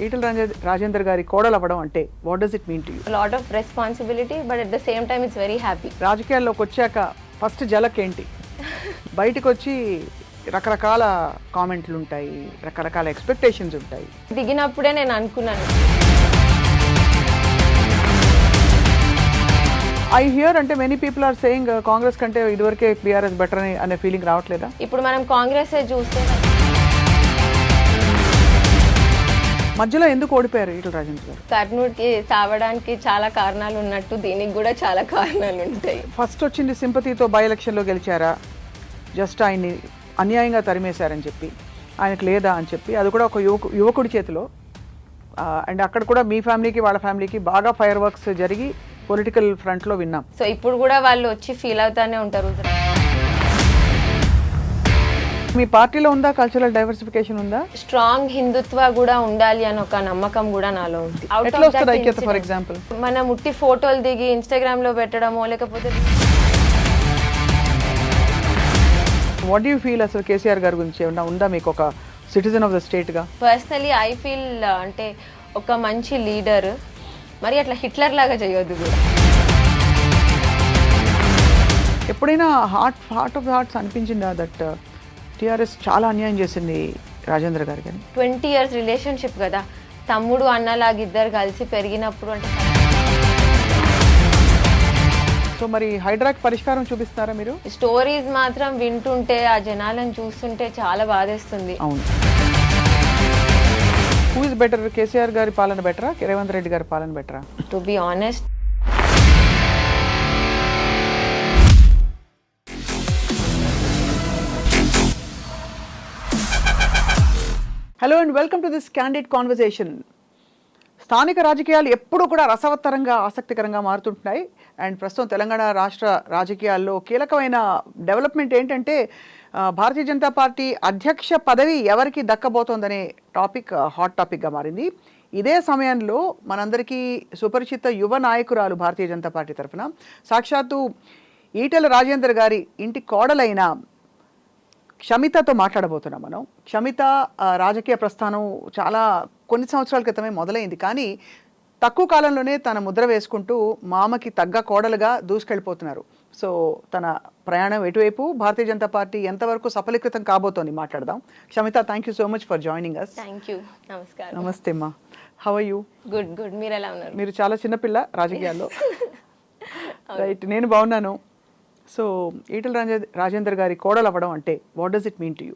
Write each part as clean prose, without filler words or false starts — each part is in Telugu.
ఈటల రాజేందర్ గారి కోడలు అవ్వడం అంటే what does it mean to you? Lot of responsibility but at the same time it's very happy. రాజకీయాల్లోకి వచ్చాక ఫస్ట్ జలక్ ఏంటి? బయటకు వచ్చి రకరకాల కామెంట్లు ఉంటాయి, రకరకాల ఎక్స్పెక్టేషన్స్ ఉంటాయి. దిగినప్పుడే నేను అనుకున్నాను, ఐ హియర్ అంటే many people are saying Congress కంటే ఇదివరకే బీఆర్ఎస్ బెటర్ అనే ఫీలింగ్ రావట్లేదా? ఇప్పుడు మనం కాంగ్రెస్ చూస్తే మధ్యలో ఎందుకు ఓడిపోయారు ఈటల రాజేందర్ గారు? కర్నూలుకి సావడానికి చాలా కారణాలు ఉన్నట్టు దీనికి కూడా చాలా కారణాలు ఉంటాయి. ఫస్ట్ వచ్చింది సింపతితో బై ఎలక్షన్లో గెలిచారా, జస్ట్ ఆయన్ని అన్యాయంగా తరిమేశారని చెప్పి, ఆయనకు లేదా అని చెప్పి, అది కూడా ఒక యువకుడి చేతిలో. అండ్ అక్కడ కూడా మీ ఫ్యామిలీకి వాళ్ళ ఫ్యామిలీకి బాగా ఫైర్ వర్క్స్ జరిగి పొలిటికల్ ఫ్రంట్లో విన్నాం. సో ఇప్పుడు కూడా వాళ్ళు వచ్చి ఫీల్ అవుతానే ఉంటారు. మీ పార్టీలో ఉందా కల్చరల్ డైవర్సిఫికేషన్ ఉందా? స్ట్రాంగ్ హిందుత్వ కూడా ఉండాలి అని ఒక నమ్మకం కూడా నాలో ఉంది. ఎట్లా వస్తుంది ఐక్యత? ఫర్ ఎగ్జాంపుల్ మనం ఉట్టి ఫోటోలు దిగి ఇన్స్టాగ్రామ్ లో పెట్టడమో లేకపోతే వాట్ డూ యూ ఫీల్ అసలు కేసీఆర్ గారి గురించి ఏమన్నా ఉందా మీకు ఒక సిటిజన్ ఆఫ్ ద స్టేట్ గా? పర్సనలీ ఐ ఫీల్ అంటే ఒక మంచి లీడర్, మరి అట్లా హిట్లర్ లాగా చేయొద్దు కూడా. ఎప్పుడైనా హార్ట్ ఆఫ్ హార్ట్స్ అనిపించిందా దట్ టీఆర్ఎస్ చాలా అన్యాయం చేసింది రాజేంద్ర గారు? కానీ 20 years రిలేషన్షిప్ కదా, తమ్ముడు అన్నలాగా ఇద్దరు కలిసి పెరిగినప్పుడు అంటే. సో మరి హైడ్రాక్ పరిష్కారం చూపిస్తారా మీరు? స్టోరీస్ మాత్రం వింటుంటే ఆ జనాలను చూస్తుంటే చాలా బాధేస్తుంది. అవును. హూ ఇస్ బెటర్, కేసీఆర్ గారి పాలన బెటరా, రేవంత్ రెడ్డి గారి పాలన బెటరా? To be honest, hello and welcome to this candid conversation. స్థానిక రాజకీయాలు ఎప్పుడూ కూడా రసవత్తరంగా ఆసక్తికరంగా మారుతుంటున్నాయి. అండ్ ప్రస్తుతం తెలంగాణ రాష్ట్ర రాజకీయాల్లో కీలకమైన డెవలప్మెంట్ ఏంటంటే భారతీయ జనతా పార్టీ అధ్యక్ష పదవి ఎవరికి దక్కబోతోందనే టాపిక్ హాట్ టాపిక్గా మారింది. ఇదే సమయంలో మనందరికీ సుపరిచిత యువ నాయకురాలు భారతీయ జనతా పార్టీ తరఫున సాక్షాత్తు ఈటల రాజేందర్ గారి ఇంటి కోడలైన క్షమితతో మాట్లాడబోతున్నాం మనం. క్షమిత రాజకీయ ప్రస్థానం చాలా కొన్ని సంవత్సరాల క్రితమే మొదలైంది, కానీ తక్కువ కాలంలోనే తన ముద్ర వేసుకుంటూ మామకి తగ్గ కోడలుగా దూసుకెళ్ళిపోతున్నారు. సో తన ప్రయాణం ఎటువైపు, భారతీయ జనతా పార్టీ ఎంతవరకు సఫలీకృతం కాబోతోంది మాట్లాడదాం. Kshamitha, thank you so much for joining us. Thank you. నమస్కారం. నమస్తే అమ్మా, how are you? Good good. మీరు ఎలా ఉన్నారు? మీరు చాలా చిన్నపిల్ల రాజకీయాల్లో. రైట్, నేను బాగున్నాను. సో ఈటల రాజేందర్ గారి కోడలు అవ్వడం అంటే what does it mean to you?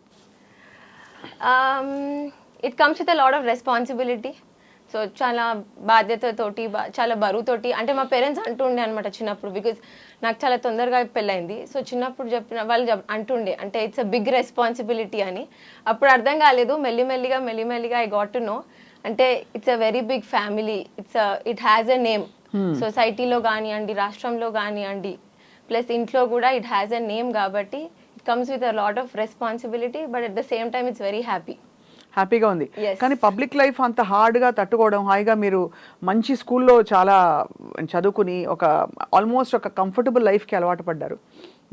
It comes with a lot of responsibility. So చాలా బాధ్యతతోటి, చాలా బరువుతోటి. అంటే మా పేరెంట్స్ అంటుండే అనమాట చిన్నప్పుడు, బికాజ్ నాకు చాలా తొందరగా పెళ్ళైంది. సో చిన్నప్పుడు వాళ్ళు అంటుండే అంటే ఇట్స్ అ బిగ్ రెస్పాన్సిబిలిటీ అని. అప్పుడు అర్థం కాలేదు, మెల్లిమెల్లిగా ఐ గాట్ టు నో అంటే it's a very big family. It has a name. సొసైటీలో కానివ్వండి, రాష్ట్రంలో కానివ్వండి, ప్లస్ ఇంట్లో కూడా ఇట్ హ్యాస్ అ నేమ్. కాబట్టి it comes with a lot of responsibility but at the same time it's very హ్యాపీగా ఉంది. కానీ పబ్లిక్ లైఫ్ అంత హార్డ్గా తట్టుకోవడం, హాయిగా మీరు మంచి స్కూల్లో చాలా చదువుకుని ఒక ఆల్మోస్ట్ ఒక కంఫర్టబుల్ లైఫ్కి అలవాటు పడ్డారు.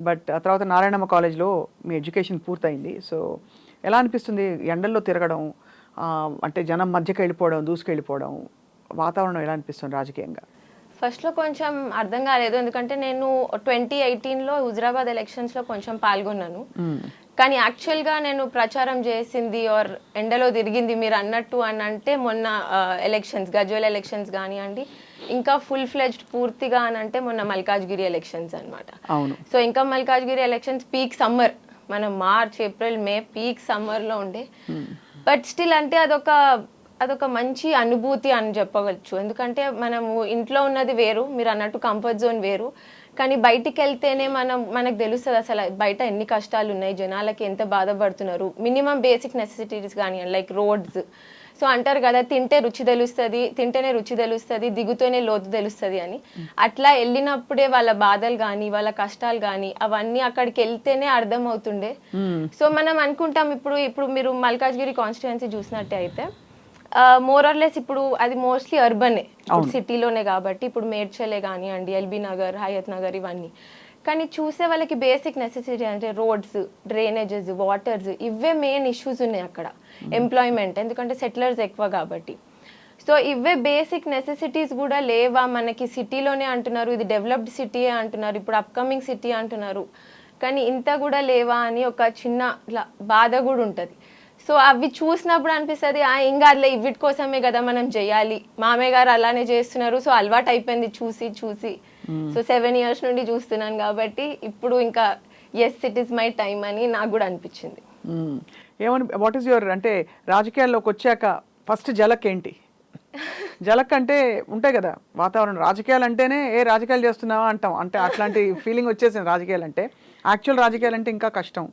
బట్ ఆ తర్వాత నారాయణమ్మ కాలేజ్లో మీ ఎడ్యుకేషన్ పూర్తయింది. సో ఎలా అనిపిస్తుంది ఎండల్లో తిరగడం, అంటే జనం మధ్యకి వెళ్ళిపోవడం, దూసుకెళ్ళిపోవడం, వాతావరణం ఎలా అనిపిస్తుంది రాజకీయంగా? ఫస్ట్లో కొంచెం అర్థం కాలేదు, ఎందుకంటే నేను 2018లో హుజరాబాద్ ఎలక్షన్స్లో కొంచెం పాల్గొన్నాను. కానీ యాక్చువల్గా నేను ప్రచారం చేసింది ఆర్ ఎండలో తిరిగింది మీరు అన్నట్టు అని అంటే మొన్న ఎలక్షన్స్, గజ్వేల్ ఎలక్షన్స్ కానివ్వండి, ఇంకా ఫుల్ ఫ్లెడ్జ్డ్ పూర్తిగా అని అంటే మొన్న మల్కాజ్గిరి ఎలక్షన్స్ అనమాట. సో ఇంకా మల్కాజ్గిరి ఎలక్షన్స్ పీక్ సమ్మర్, మనం మార్చ్, ఏప్రిల్, మే పీక్ సమ్మర్లో ఉండే. బట్ స్టిల్ అంటే అదొక మంచి అనుభూతి అని చెప్పవచ్చు. ఎందుకంటే మనము ఇంట్లో ఉన్నది వేరు, మీరు అన్నట్టు కంఫర్ట్ జోన్ వేరు, కానీ బయటికి వెళ్తేనే మనకు తెలుస్తుంది అసలు బయట ఎన్ని కష్టాలు ఉన్నాయి, జనాలకి ఎంత బాధపడుతున్నారు. మినిమం బేసిక్ నెసెసిటీస్ కానీ లైక్ రోడ్స్. సో అంటారు కదా, తింటేనే రుచి తెలుస్తుంది, దిగుతూనే లోతు తెలుస్తుంది అని. అట్లా వెళ్ళినప్పుడే వాళ్ళ బాధలు కానీ వాళ్ళ కష్టాలు కానీ అవన్నీ అక్కడికి వెళ్తేనే అర్థం అవుతుండే. సో మనం అనుకుంటాం ఇప్పుడు మీరు మల్కాజ్గిరి కాన్స్టిట్యుయెన్సీ చూసినట్టే అయితే మోర్ ఆర్ లెస్ ఇప్పుడు అది మోస్ట్లీ అర్బనే, సిటీలోనే కాబట్టి ఇప్పుడు మేడ్చలే కానివ్వండి, ఎల్బీ నగర్, హయత్ నగర్ ఇవన్నీ. కానీ చూసే వాళ్ళకి బేసిక్ నెసెసిటీ అంటే రోడ్స్, డ్రైనేజెస్, వాటర్స్, ఇవే మెయిన్ ఇష్యూస్ ఉన్నాయి అక్కడ. ఎంప్లాయ్మెంట్, ఎందుకంటే సెటిలర్స్ ఎక్కువ కాబట్టి. సో ఇవే బేసిక్ నెసెసిటీస్ కూడా లేవా మనకి? సిటీలోనే అంటున్నారు, ఇది డెవలప్డ్ సిటీ అంటున్నారు, ఇప్పుడు అప్కమింగ్ సిటీ అంటున్నారు, కానీ ఇంత కూడా లేవా అని ఒక చిన్న ఇట్లా బాధ కూడా ఉంటుంది. సో అవి చూసినప్పుడు అనిపిస్తుంది ఏం కాదులే, వీటి కోసమే కదా మనం చేయాలి, మామయ్య గారు అలానే చేస్తున్నారు, సో అలవాటు అయిపోయింది చూసి చూసి. సో 7 years నుండి చూస్తున్నాను కాబట్టి ఇప్పుడు ఇంకా yes it is my time అని నాకు కూడా అనిపించింది. ఏమని వాట్ ఈస్ యువర్, అంటే రాజకీయాల్లోకి వచ్చాక ఫస్ట్ జలక్ ఏంటి? జలక్ అంటే ఉంటాయి కదా వాతావరణం, రాజకీయాలు అంటేనే ఏ రాజకీయాలు చేస్తున్నావా అంటాం, అంటే అట్లాంటి ఫీలింగ్ వచ్చేసింది రాజకీయాలు అంటే. యాక్చువల్ రాజకీయాలు అంటే ఇంకా కష్టం.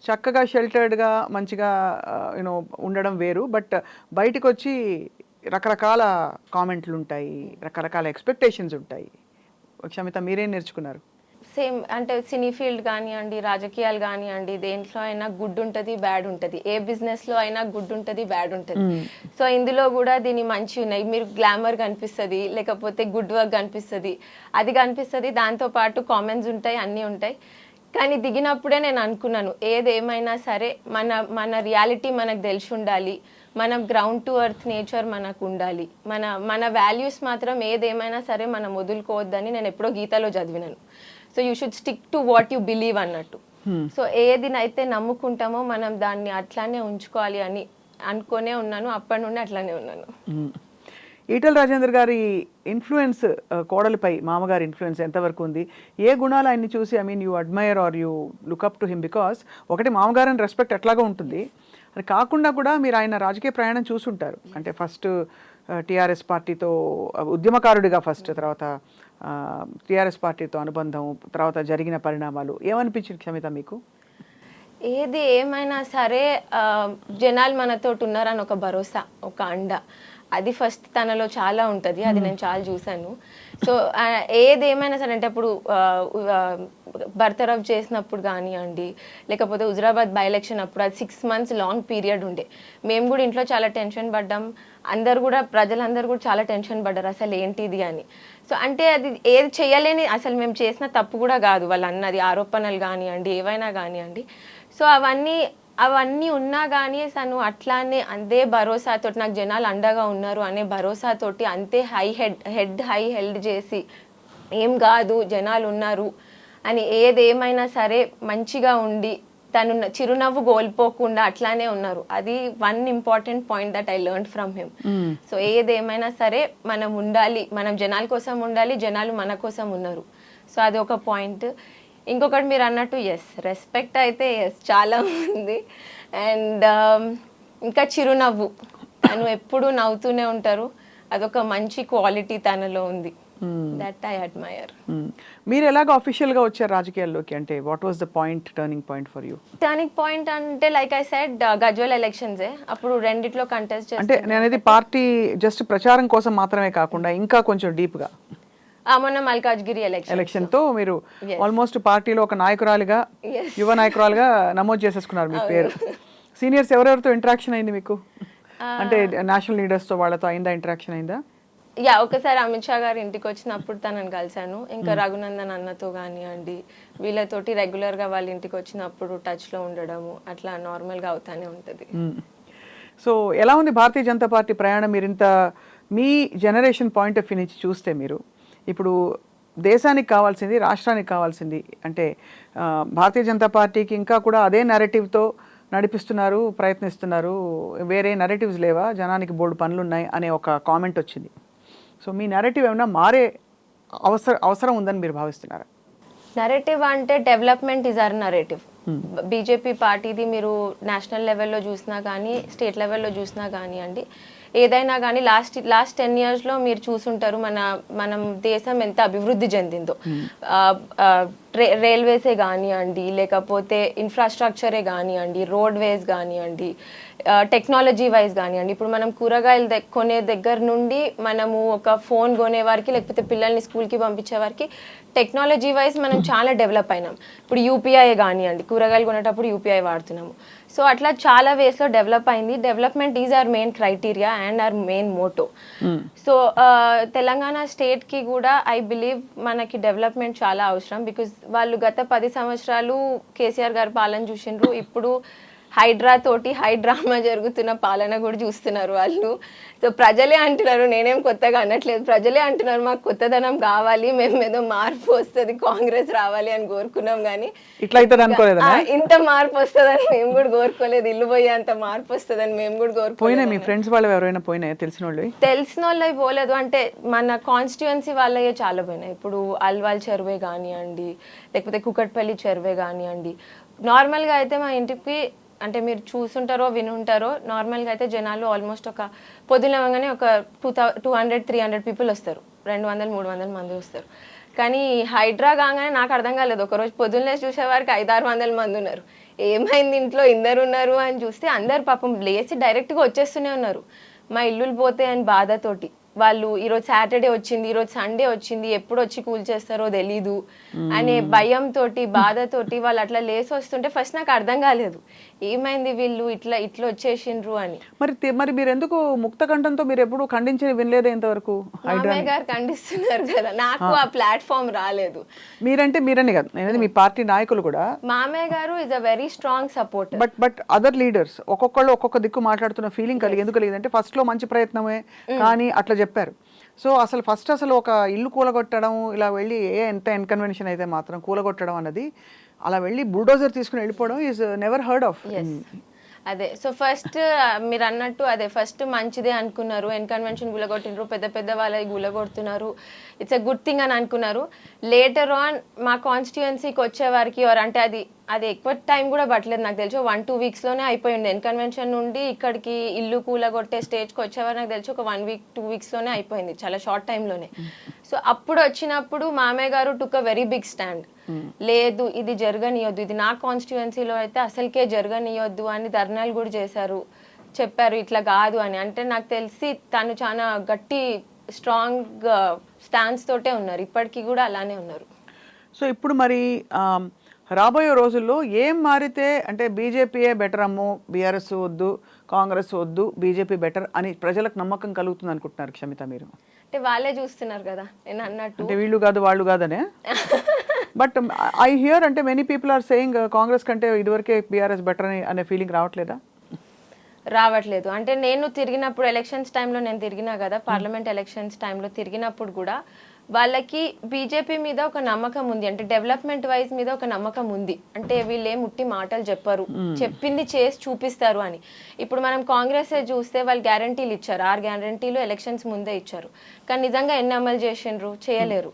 చక్కగా షెల్టర్డ్గా మంచిగా యూనో ఉండడం వేరు, బట్ బయటకు వచ్చి రకరకాల కామెంట్లు ఉంటాయి, రకరకాల ఎక్స్పెక్టేషన్స్ ఉంటాయి. క్షమిత, మీరేం నేర్చుకున్నారు? సేమ్ అంటే సినీ ఫీల్డ్ కానివ్వండి, రాజకీయాలు కానివ్వండి, దేంట్లో అయినా గుడ్ ఉంటుంది, బ్యాడ్ ఉంటుంది. ఏ బిజినెస్లో అయినా గుడ్ ఉంటుంది, బ్యాడ్ ఉంటుంది. సో ఇందులో కూడా దీని మంచి ఉన్నాయి. మీరు గ్లామర్ కనిపిస్తుంది, లేకపోతే గుడ్ వర్క్ కనిపిస్తుంది, అది కనిపిస్తుంది, దాంతోపాటు కామెంట్స్ ఉంటాయి, అన్నీ ఉంటాయి. కానీ దిగినప్పుడే నేను అనుకున్నాను, ఏదేమైనా సరే మన రియాలిటీ మనకు తెలిసి ఉండాలి, మనం గ్రౌండ్ టు ఎర్త్ నేచర్ మనకు ఉండాలి, మన వాల్యూస్ మాత్రం ఏదేమైనా సరే మనం వదులుకోవద్దని నేను ఎప్పుడో గీతలో చదివినాను. So you should stick to what you believe అన్నట్టు. సో ఏదినైతే నమ్ముకుంటామో మనం దాన్ని అట్లానే ఉంచుకోవాలి అని అనుకునే ఉన్నాను. అప్పటి నుండి అట్లానే ఉన్నాను. ఈటెల రాజేందర్ గారి ఇన్ఫ్లుయెన్స్ కోడలిపై మామగారి ఇన్ఫ్లుయెన్స్ ఎంతవరకు ఉంది? ఏ గుణాలు ఆయన్ని చూసి I mean you admire or you look up to him? Because ఒకటి మామగారిని రెస్పెక్ట్ ఎట్లాగా ఉంటుంది, అది కాకుండా కూడా మీరు ఆయన రాజకీయ ప్రయాణం చూసుంటారు. అంటే ఫస్ట్ టీఆర్ఎస్ పార్టీతో ఉద్యమకారుడిగా ఫస్ట్, తర్వాత టీఆర్ఎస్ పార్టీతో అనుబంధం, తర్వాత జరిగిన పరిణామాలు ఏమనిపించింది క్షమిత మీకు? ఏది ఏమైనా సరే జనాలు మనతోటి ఉన్నారని ఒక భరోసా, ఒక అండ, అది ఫస్ట్ తనలో చాలా ఉంటుంది. అది నేను చాలా చూశాను. సో ఏదేమైనా సరే, అంటే అప్పుడు బర్తరఫ్ చేసినప్పుడు కానివ్వండి, లేకపోతే హుజరాబాద్ బై ఎలక్షన్ అప్పుడు, అది 6 months లాంగ్ పీరియడ్ ఉండే. మేము కూడా ఇంట్లో చాలా టెన్షన్ పడ్డాం, అందరు కూడా ప్రజలందరూ కూడా చాలా టెన్షన్ పడ్డారు అసలు ఏంటిది అని. సో అంటే అది ఏది చేయలేని, అసలు మేము చేసిన తప్పు కూడా కాదు వాళ్ళు అన్నది, ఆరోపణలు కానివ్వండి, ఏవైనా కానివ్వండి. సో అవన్నీ ఉన్నా కానీ తను అట్లానే అదే భరోసాతోటి, నాకు జనాలు అండగా ఉన్నారు అనే భరోసాతోటి అంతే హై హెల్డ్ చేసి, ఏం కాదు జనాలు ఉన్నారు అని, ఏదేమైనా సరే మంచిగా ఉండి తను చిరునవ్వు కోల్పోకుండా అట్లానే ఉన్నారు. అది one important point that I learn from him. So ఏదేమైనా సరే మనం ఉండాలి, మనం జనాల కోసం ఉండాలి, జనాలు మన కోసం ఉన్నారు. సో అది ఒక పాయింట్. ఇంకొకటి మీరు అన్నట్టు ఎస్, రెస్పెక్ట్ అయితే ఎస్ చాలా ఉంది. అండ్ ఇంకా చిరునవ్వు, తను ఎప్పుడు నవ్వుతూనే ఉంటారు, అదొక మంచి క్వాలిటీ తనలో ఉంది. That I admire. మీరు ఎలాగ అఫీషియల్గా వచ్చారు రాజకీయాల్లోకి? అంటే what was the point, turning point for you? Turning point అంటే లైక్ ఐ సెడ్ గజ్వల్ ఎలక్షన్సే, అప్పుడు రెండిట్లో కంటెస్ట్ చేస్తే, అంటే నేను అనేది పార్టీ జస్ట్ ప్రచారం కోసం మాత్రమే కాకుండా ఇంకా కొంచెం డీప్గా మొన్న మల్కాజ్గిరి ఎలక్షన్ తో మీరు ఆల్మోస్ట్ పార్టీలో ఒక నాయకురాలిగా, యువ నాయకురాలుగా నమోదు చేసేసుకున్నారు మీ పేరు. సీనియర్స్ ఎవరెవరితో ఇంటరాక్షన్ అయింది మీకు? అంటే నేషనల్ లీడర్స్ తో వాళ్ళతో అయిందా, ఇంటరాక్షన్ అయిందా? ఒకసారి అమిత్ షా గారు ఇంటికి వచ్చినప్పుడు తనని కలిశాను. ఇంకా రఘునందన్ అన్నతో కానివ్వండి, వీళ్ళతోటి రెగ్యులర్ గా వాళ్ళ ఇంటికి వచ్చినప్పుడు టచ్ లో ఉండడము, అట్లా నార్మల్ గా అవుతానే ఉంటది. సో ఎలా ఉంది భారతీయ జనతా పార్టీ ప్రయాణం? మీరు ఇంత మీ జనరేషన్ పాయింట్ ఆఫ్ వ్యూ నుంచి చూస్తే, మీరు ఇప్పుడు దేశానికి కావాల్సింది, రాష్ట్రానికి కావాల్సింది అంటే భారతీయ జనతా పార్టీకి ఇంకా కూడా అదే నెరేటివ్తో నడిపిస్తున్నారు, ప్రయత్నిస్తున్నారు, వేరే నెరేటివ్స్ లేవా, జనానికి బోర్డు పనులు ఉన్నాయి అనే ఒక కామెంట్ వచ్చింది. సో మీ నెరేటివ్ ఏమైనా మారే అవసరం ఉందని మీరు భావిస్తున్నారా? నరేటివ్ అంటే development is our narrative. BJP పార్టీది మీరు నేషనల్ లెవెల్లో చూసినా కానీ, స్టేట్ లెవెల్లో చూసినా కానివ్వండి, ఏదైనా కానీ లాస్ట్ 10 yearsలో మీరు చూసుంటారు మనం దేశం ఎంత అభివృద్ధి చెందిందో. రైల్వేసే కానివ్వండి, లేకపోతే ఇన్ఫ్రాస్ట్రక్చరే కానివ్వండి, రోడ్ వేస్ కానివ్వండి, టెక్నాలజీ వైజ్ కానివ్వండి. ఇప్పుడు మనం కూరగాయలు కొనే దగ్గర నుండి మనము ఒక ఫోన్ కొనే వారికి, లేకపోతే పిల్లల్ని స్కూల్కి పంపించే వారికి టెక్నాలజీ వైజ్ మనం చాలా డెవలప్ అయినాం. ఇప్పుడు యూపీఐ కానివ్వండి, కూరగాయలు కొనేటప్పుడు యూపీఐ వాడుతున్నాము. సో అట్లా చాలా వేస్లో డెవలప్ అయింది. Development is our main criteria and our main motto. So Telangana స్టేట్కి కూడా ఐ బిలీవ్ మనకి డెవలప్మెంట్ చాలా అవసరం. బికాజ్ వాళ్ళు గత 10 సంవత్సరాలు కేసీఆర్ గారు పాలన చూసిండ్రు. ఇప్పుడు హైడ్రా తోటి హైడ్రామా జరుగుతున్న పాలన కూడా చూస్తున్నారు వాళ్ళు. సో ప్రజలే అంటున్నారు, నేనేం కొత్తగా అనట్లేదు, ప్రజలే అంటున్నారు మాకు కొత్తదనం కావాలి, మేము ఏదో మార్పు వస్తుంది, కాంగ్రెస్ రావాలి అని కోరుకున్నాం, కానీ ఇట్లా అయితే అనుకోలేదు. ఇంత మార్పు వస్తుందని మేము కూడా కోరుకోలేదు, ఇల్లు పోయే అంత మార్పు వస్తుందని మేము కూడా కోరుకోలేదు. మీ ఫ్రెండ్స్ వాళ్ళు ఎవరైనా పోయినాయా తెలిసిన వాళ్ళు? తెలిసిన వాళ్ళు పోలేదు, అంటే మన కాన్స్టిట్యుయెన్సీ వాళ్ళే చాలా పోయినాయి. ఇప్పుడు అల్వాల్ చెరువే కానివ్వండి, లేకపోతే కుకట్పల్లి చెరువే కానివ్వండి. నార్మల్గా అయితే మా ఇంటికి, అంటే మీరు చూసుంటారో వినుంటారో, నార్మల్గా అయితే జనాలు ఆల్మోస్ట్ ఒక పొద్దులేవగానే ఒక 200-300 పీపుల్ వస్తారు, 200-300 మంది వస్తారు. కానీ హైడ్రా కాగానే నాకు అర్థం కాలేదు, ఒకరోజు పొద్దున్నే చూసేవారికి 500-600 మంది ఉన్నారు. ఏమైంది ఇంట్లో ఇందరు ఉన్నారు అని చూస్తే అందరు పాపం లేచి డైరెక్ట్గా వచ్చేస్తూనే ఉన్నారు. మా ఇల్లులు పోతే అని బాధతోటి వాళ్ళు, ఈరోజు సాటర్డే వచ్చింది, ఈరోజు సండే వచ్చింది, ఎప్పుడు వచ్చి కూల్చేస్తారో తెలీదు అనే భయంతో బాధతోటి వాళ్ళు అట్లా లేసి వస్తుంటే ఫస్ట్ నాకు అర్థం కాలేదు, ఏమైంది వీళ్ళు ఇట్లా వచ్చేసిండ్రు అని. మరి మీరు ఎందుకు ముక్త కంఠంతో మీరు ఎప్పుడు ఖండించి వినలేదు ఇంతవరకు? మామయ్య గారు ఖండిస్తున్నారు కదా, నాకు ఆ ప్లాట్ఫామ్ రాలేదు. మీరని కాదు, నేనది మీ పార్టీ నాయకులు కూడా. మామయ్య గారు is a very strong supporter. But other leaders ఒక్కొక్కళ్ళు ఒక్కొక్క దిక్కు మాట్లాడుతున్న ఫీలింగ్ ఎందుకు కలిగిందంటే, ఫస్ట్ లో మంచి ప్రయత్నమే కానీ అట్లా చెప్పారు. సో అసలు ఒక ఇల్లు కూలగొట్టడం, ఇలా వెళ్ళి ఎంత ఇన్కన్వెన్షన్ అయితే మాత్రం కూలగొట్టడం అన్నది, అలా వెళ్ళి బుల్డోజర్ తీసుకుని వెళ్ళిపోవడం ఈజ్ నెవర్ హర్డ్ ఆఫ్. అదే, సో ఫస్ట్ మీరు అన్నట్టు అదే ఫస్ట్ మంచిదే అనుకున్నారు, ఎన్కన్వెన్షన్ గులగొట్టినారు, పెద్ద వాళ్ళకి గులగొడుతున్నారు, ఇట్స్ ఎ గుడ్ థింగ్ అని అనుకున్నారు. లేటర్ ఆన్ మా కాన్స్టిట్యుయెన్సీకి వచ్చే వారికి, అంటే అది ఎక్కువ టైం కూడా పట్టలేదు, నాకు తెలిసి 1-2 వీక్స్లోనే అయిపోయింది. ఎన్కన్వెన్షన్ నుండి ఇక్కడికి ఇల్లు కూలగొట్టే స్టేజ్కి వచ్చేవారు నాకు తెలిసి ఒక 1-2 వీక్స్లోనే అయిపోయింది, చాలా షార్ట్ టైంలోనే. సో అప్పుడు వచ్చినప్పుడు మామయ్య గారు టుక్ అ వెరీ బిగ్ స్టాండ్, లేదు ఇది జరగనియొద్దు, ఇది నా కాన్స్టిట్యుయెన్సీలో అయితే అసలుకే జరగనియొద్దు అని ధర్నాలు కూడా చేశారు, చెప్పారు ఇట్లా కాదు అని. అంటే నాకు తెలిసి తను చాలా గట్టి స్ట్రాంగ్ స్టాన్స్ తోటే ఉన్నారు, ఇప్పటికీ కూడా అలానే ఉన్నారు. సో ఇప్పుడు మరి రాబోయే రోజుల్లో ఏం మారితే, అంటే బీజేపీయే బెటర్ అమ్మో, బీఆర్ఎస్ వద్దు, కాంగ్రెస్ వద్దు, బీజేపీ బెటర్ అని ప్రజలకు నమ్మకం కలుగుతుంది అనుకుంటున్నారు క్షమిత మీరు? అంటే వాళ్ళే చూస్తున్నారు కదా నేను అన్నట్టు, అంటే వీళ్ళు కాదు వాళ్ళు కాదనే. బట్ ఐ హియర్, అంటే many people are saying Congress కంటే ఇదివరకే బీఆర్ఎస్ బెటర్ అనే ఫీలింగ్ రావట్లేదా? రావట్లేదు. అంటే నేను తిరిగినప్పుడు ఎలక్షన్స్ టైంలో నేను తిరిగినా కదా, పార్లమెంట్ ఎలక్షన్స్ టైంలో తిరిగినప్పుడు కూడా వాళ్ళకి బీజేపీ మీద ఒక నమ్మకం ఉంది, అంటే డెవలప్మెంట్ వైజ్ మీద ఒక నమ్మకం ఉంది. అంటే వీళ్ళు ఏం ముట్టి మాటలు చెప్పరు, చెప్పింది చేసి చూపిస్తారు అని. ఇప్పుడు మనం కాంగ్రెస్ చూస్తే వాళ్ళు గ్యారంటీలు ఇచ్చారు, 6 గ్యారంటీలు ఎలక్షన్స్ ముందే ఇచ్చారు, కానీ నిజంగా ఎన్ని అమలు చేసిండ్రు? చేయలేరు.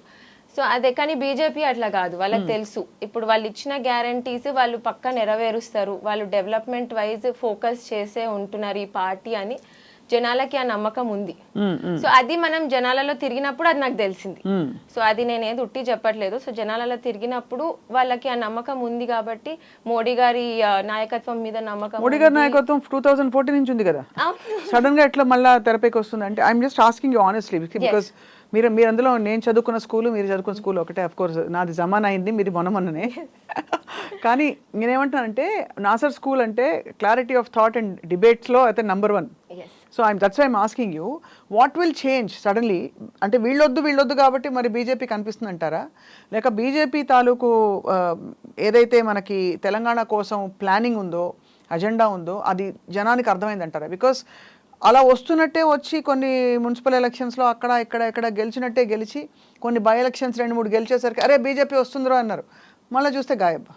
సో అదే, కానీ బీజేపీ అట్లా కాదు, వాళ్ళకి తెలుసు ఇప్పుడు వాళ్ళు ఇచ్చిన గ్యారంటీస్ వాళ్ళు పక్కా నెరవేరుస్తారు, వాళ్ళు డెవలప్మెంట్ వైజ్ ఫోకస్ చేసే ఉంటున్నారు ఈ పార్టీ అని జనాలకి ఆ నమ్మకం ఉంది. సో అది మనం జనాలలో తిరిగినప్పుడు అది నాకు తెలిసింది. సో అది నేనేది ఉట్టి చెప్పట్లేదు. సో జనాలలో తిరిగినప్పుడు వాళ్ళకి ఆ నమ్మకం ఉంది కాబట్టి మోడీ గారి నాయకత్వం మీద నమ్మకం. మోడీ గారి నాయకత్వం 2014 నుంచి ఉంది కదా, సడన్ గా ఎట్లా మళ్ళీ తెరపైకి వస్తుంది అంటే? I'm just asking you honestly, because మీరు అందులో నేను చదువుకున్న స్కూల్, మీరు చదువుకున్న స్కూల్ ఒకటే. అఫ్ కోర్స్ నాది జమానా అయింది, మీది మొన్ననే. కానీ నేనేమంటానంటే, నాసర్ స్కూల్ అంటే క్లారిటీ ఆఫ్ థాట్ అండ్ డిబేట్స్లో అయితే number 1. So that's why I'm asking you, what will change suddenly? అంటే వీళ్ళొద్దు కాబట్టి మరి బీజేపీ కనిపిస్తుంది అంటారా? లేక బీజేపీ తాలూకు ఏదైతే మనకి తెలంగాణ కోసం ప్లానింగ్ ఉందో, అజెండా ఉందో, అది జనానికి అర్థమైంది అంటారా? బికాస్ అలా వస్తున్నట్టే వచ్చి కొన్ని మున్సిపల్ ఎలక్షన్స్లో అక్కడ ఇక్కడ గెలిచినట్టే గెలిచి, కొన్ని బై ఎలక్షన్స్ 2-3 గెలిచేసరికి అరే బీజేపీ వస్తుందో అన్నారు, మళ్ళీ చూస్తే గాయబ్.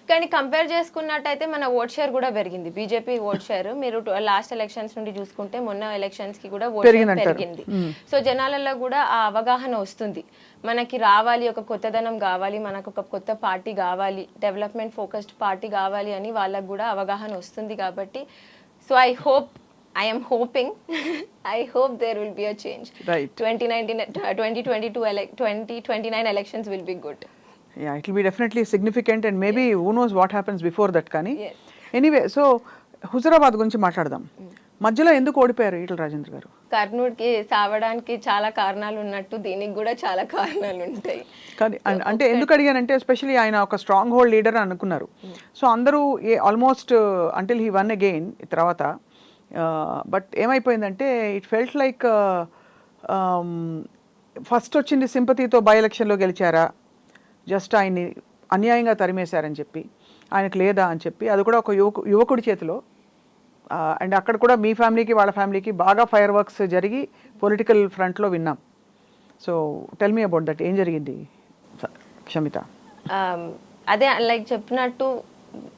కానీ కంపేర్ చేసుకున్నట్టయితే మన ఓట్ షేర్ కూడా పెరిగింది, బీజేపీ ఓట్ షేర్. మీరు లాస్ట్ ఎలక్షన్స్ నుండి చూసుకుంటే మొన్న ఎలక్షన్స్ కి కూడా ఓట్ షేర్ పెరిగింది. సో జనాలలో కూడా ఆ అవగాహన వస్తుంది, మనకి రావాలి, ఒక కొత్తదనం కావాలి, మనకు ఒక కొత్త పార్టీ కావాలి, డెవలప్మెంట్ ఫోకస్డ్ పార్టీ కావాలి అని వాళ్ళకు కూడా అవగాహన వస్తుంది. కాబట్టి so I am hoping I hope there will be a change. Right. 2029 elections will be good. Yeah, it will be definitely significant and maybe who knows what happens before that కానీ. Anyway, so హుజరాబాద్ గురించి మాట్లాడదాం. మధ్యలో ఎందుకు ఓడిపోయారు ఈటల రాజేంద్ర గారు? కర్నూలుకి సావడానికి చాలా కారణాలు ఉన్నట్టు దీనికి కూడా చాలా కారణాలు ఉంటాయి. కానీ అంటే ఎందుకు అడిగానంటే, ఎస్పెషల్లీ ఆయన ఒక స్ట్రాంగ్ హోల్డ్ లీడర్ అనుకున్నారు. సో అందరూ almost until he one again తర్వాత, బట్ ఏమైపోయిందంటే ఇట్ ఫెల్ట్ లైక్ ఫస్ట్ వచ్చింది సింపతితో బై ఎలక్షన్లో గెలిచారా, జస్ట్ ఆయన్ని అన్యాయంగా తరిమేశారని చెప్పి, ఆయనకు లేదా అని చెప్పి, అది కూడా ఒక యువకుడి చేతిలో. అండ్ అక్కడ కూడా మీ ఫ్యామిలీకి వాళ్ళ ఫ్యామిలీకి బాగా ఫైర్ వర్క్స్ జరిగి పొలిటికల్ ఫ్రంట్లో విన్నాం. So tell me about that, ఏం జరిగింది క్షమిత? అదే లైక్ చెప్పినట్టు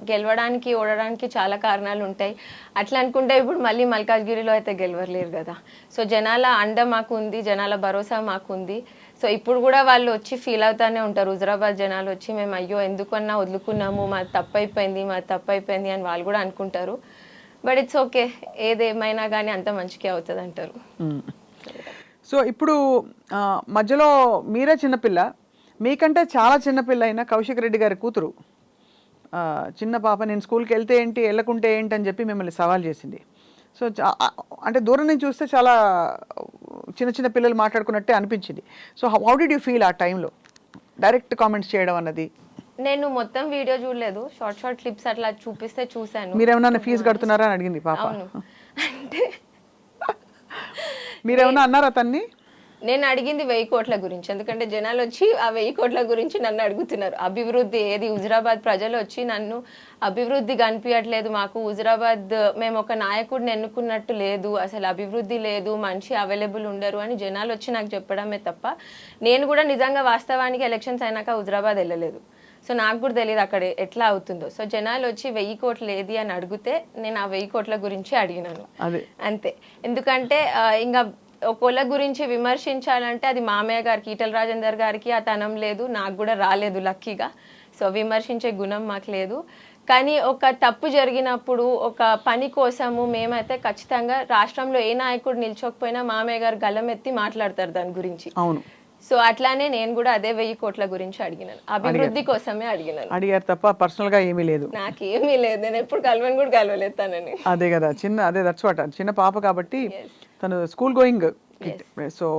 గెలవడానికి ఓడడానికి చాలా కారణాలు ఉంటాయి. అట్లా అనుకుంటే ఇప్పుడు మళ్ళీ మల్కాజ్గిరిలో అయితే గెలవలేరు కదా. సో జనాల అండ మాకు ఉంది, జనాల భరోసా మాకు ఉంది. సో ఇప్పుడు కూడా వాళ్ళు వచ్చి ఫీల్ అవుతానే ఉంటారు. హుజరాబాద్ జనాలు వచ్చి మేము అయ్యో ఎందుకన్నా వదులుకున్నాము, మాది తప్పైపోయింది అని వాళ్ళు కూడా అనుకుంటారు. బట్ ఇట్స్ ఓకే, ఏదేమైనా కానీ అంత మంచిగా అవుతుంది అంటారు. సో ఇప్పుడు మధ్యలో మీరే చిన్నపిల్ల, మీకంటే చాలా చిన్నపిల్ల అయిన కౌశిక్ రెడ్డి గారి కూతురు, చిన్న పాప, నేను స్కూల్కి వెళ్తే ఏంటి వెళ్ళకుంటే ఏంటి అని చెప్పి మిమ్మల్ని సవాల్ చేసింది. సో అంటే దూరం నుంచి చూస్తే చాలా చిన్న పిల్లలు మాట్లాడుకున్నట్టే అనిపించింది. So how did you feel ఆ టైంలో డైరెక్ట్ కామెంట్స్ చేయడం అన్నది? నేను మొత్తం వీడియో చూడలేదు, షార్ట్ క్లిప్స్ అట్లా చూపిస్తే చూసాను. మీరు ఏమన్నా ఫీజు కడుతున్నారా అని అడిగింది పాప? అంటే మీరేమన్నా అన్నారా తన్ని? నేను అడిగింది 1000 కోట్ల గురించి, ఎందుకంటే జనాలు వచ్చి ఆ 1000 కోట్ల గురించి నన్ను అడుగుతున్నారు. అభివృద్ధి ఏది? హుజరాబాద్ ప్రజలు వచ్చి నన్ను అభివృద్ధి కనిపించట్లేదు మాకు, హుజరాబాద్ మేము ఒక నాయకుడిని ఎన్నుకున్నట్టు లేదు, అసలు అభివృద్ధి లేదు, మనిషి అవైలబుల్ ఉండరు అని జనాలు వచ్చి నాకు చెప్పడమే తప్ప నేను కూడా నిజంగా వాస్తవానికి ఎలక్షన్స్ అయినాక హుజరాబాద్ వెళ్ళలేదు. సో నాకు కూడా తెలియదు అక్కడ ఎట్లా అవుతుందో. సో జనాలు వచ్చి 1000 కోట్లు ఏది అని అడిగితే నేను ఆ 1000 కోట్ల గురించి అడిగినాను అంతే. ఎందుకంటే ఇంకా ఒకళ్ళ గురించి విమర్శించాలంటే అది మామయ్య గారికి, ఈటల రాజేందర్ గారికి ఆ తనం లేదు, నాకు కూడా రాలేదు లక్కీగా. సో విమర్శించే గుణం మాకు లేదు. కానీ ఒక తప్పు జరిగినప్పుడు ఒక పని కోసము మేమైతే ఖచ్చితంగా రాష్ట్రంలో ఏ నాయకుడు నిల్చోకపోయినా మామయ్య గారు గలం ఎత్తి మాట్లాడతారు దాని గురించి. అవును. సో అట్లానే నేను కూడా అదే 1000 కోట్ల గురించి అడిగినాను, అభివృద్ధి కోసమే అడిగారు తప్ప పర్సనల్ గా ఏమీ లేదు, నాకేమీ లేదు. నేను ఎప్పుడు కలవని కూడా కలవలేదు తనని. అదే కదా, అదే దట్స్ వాట్, చిన్న పాప కాబట్టి తను స్కూల్ గోయింగ్. సో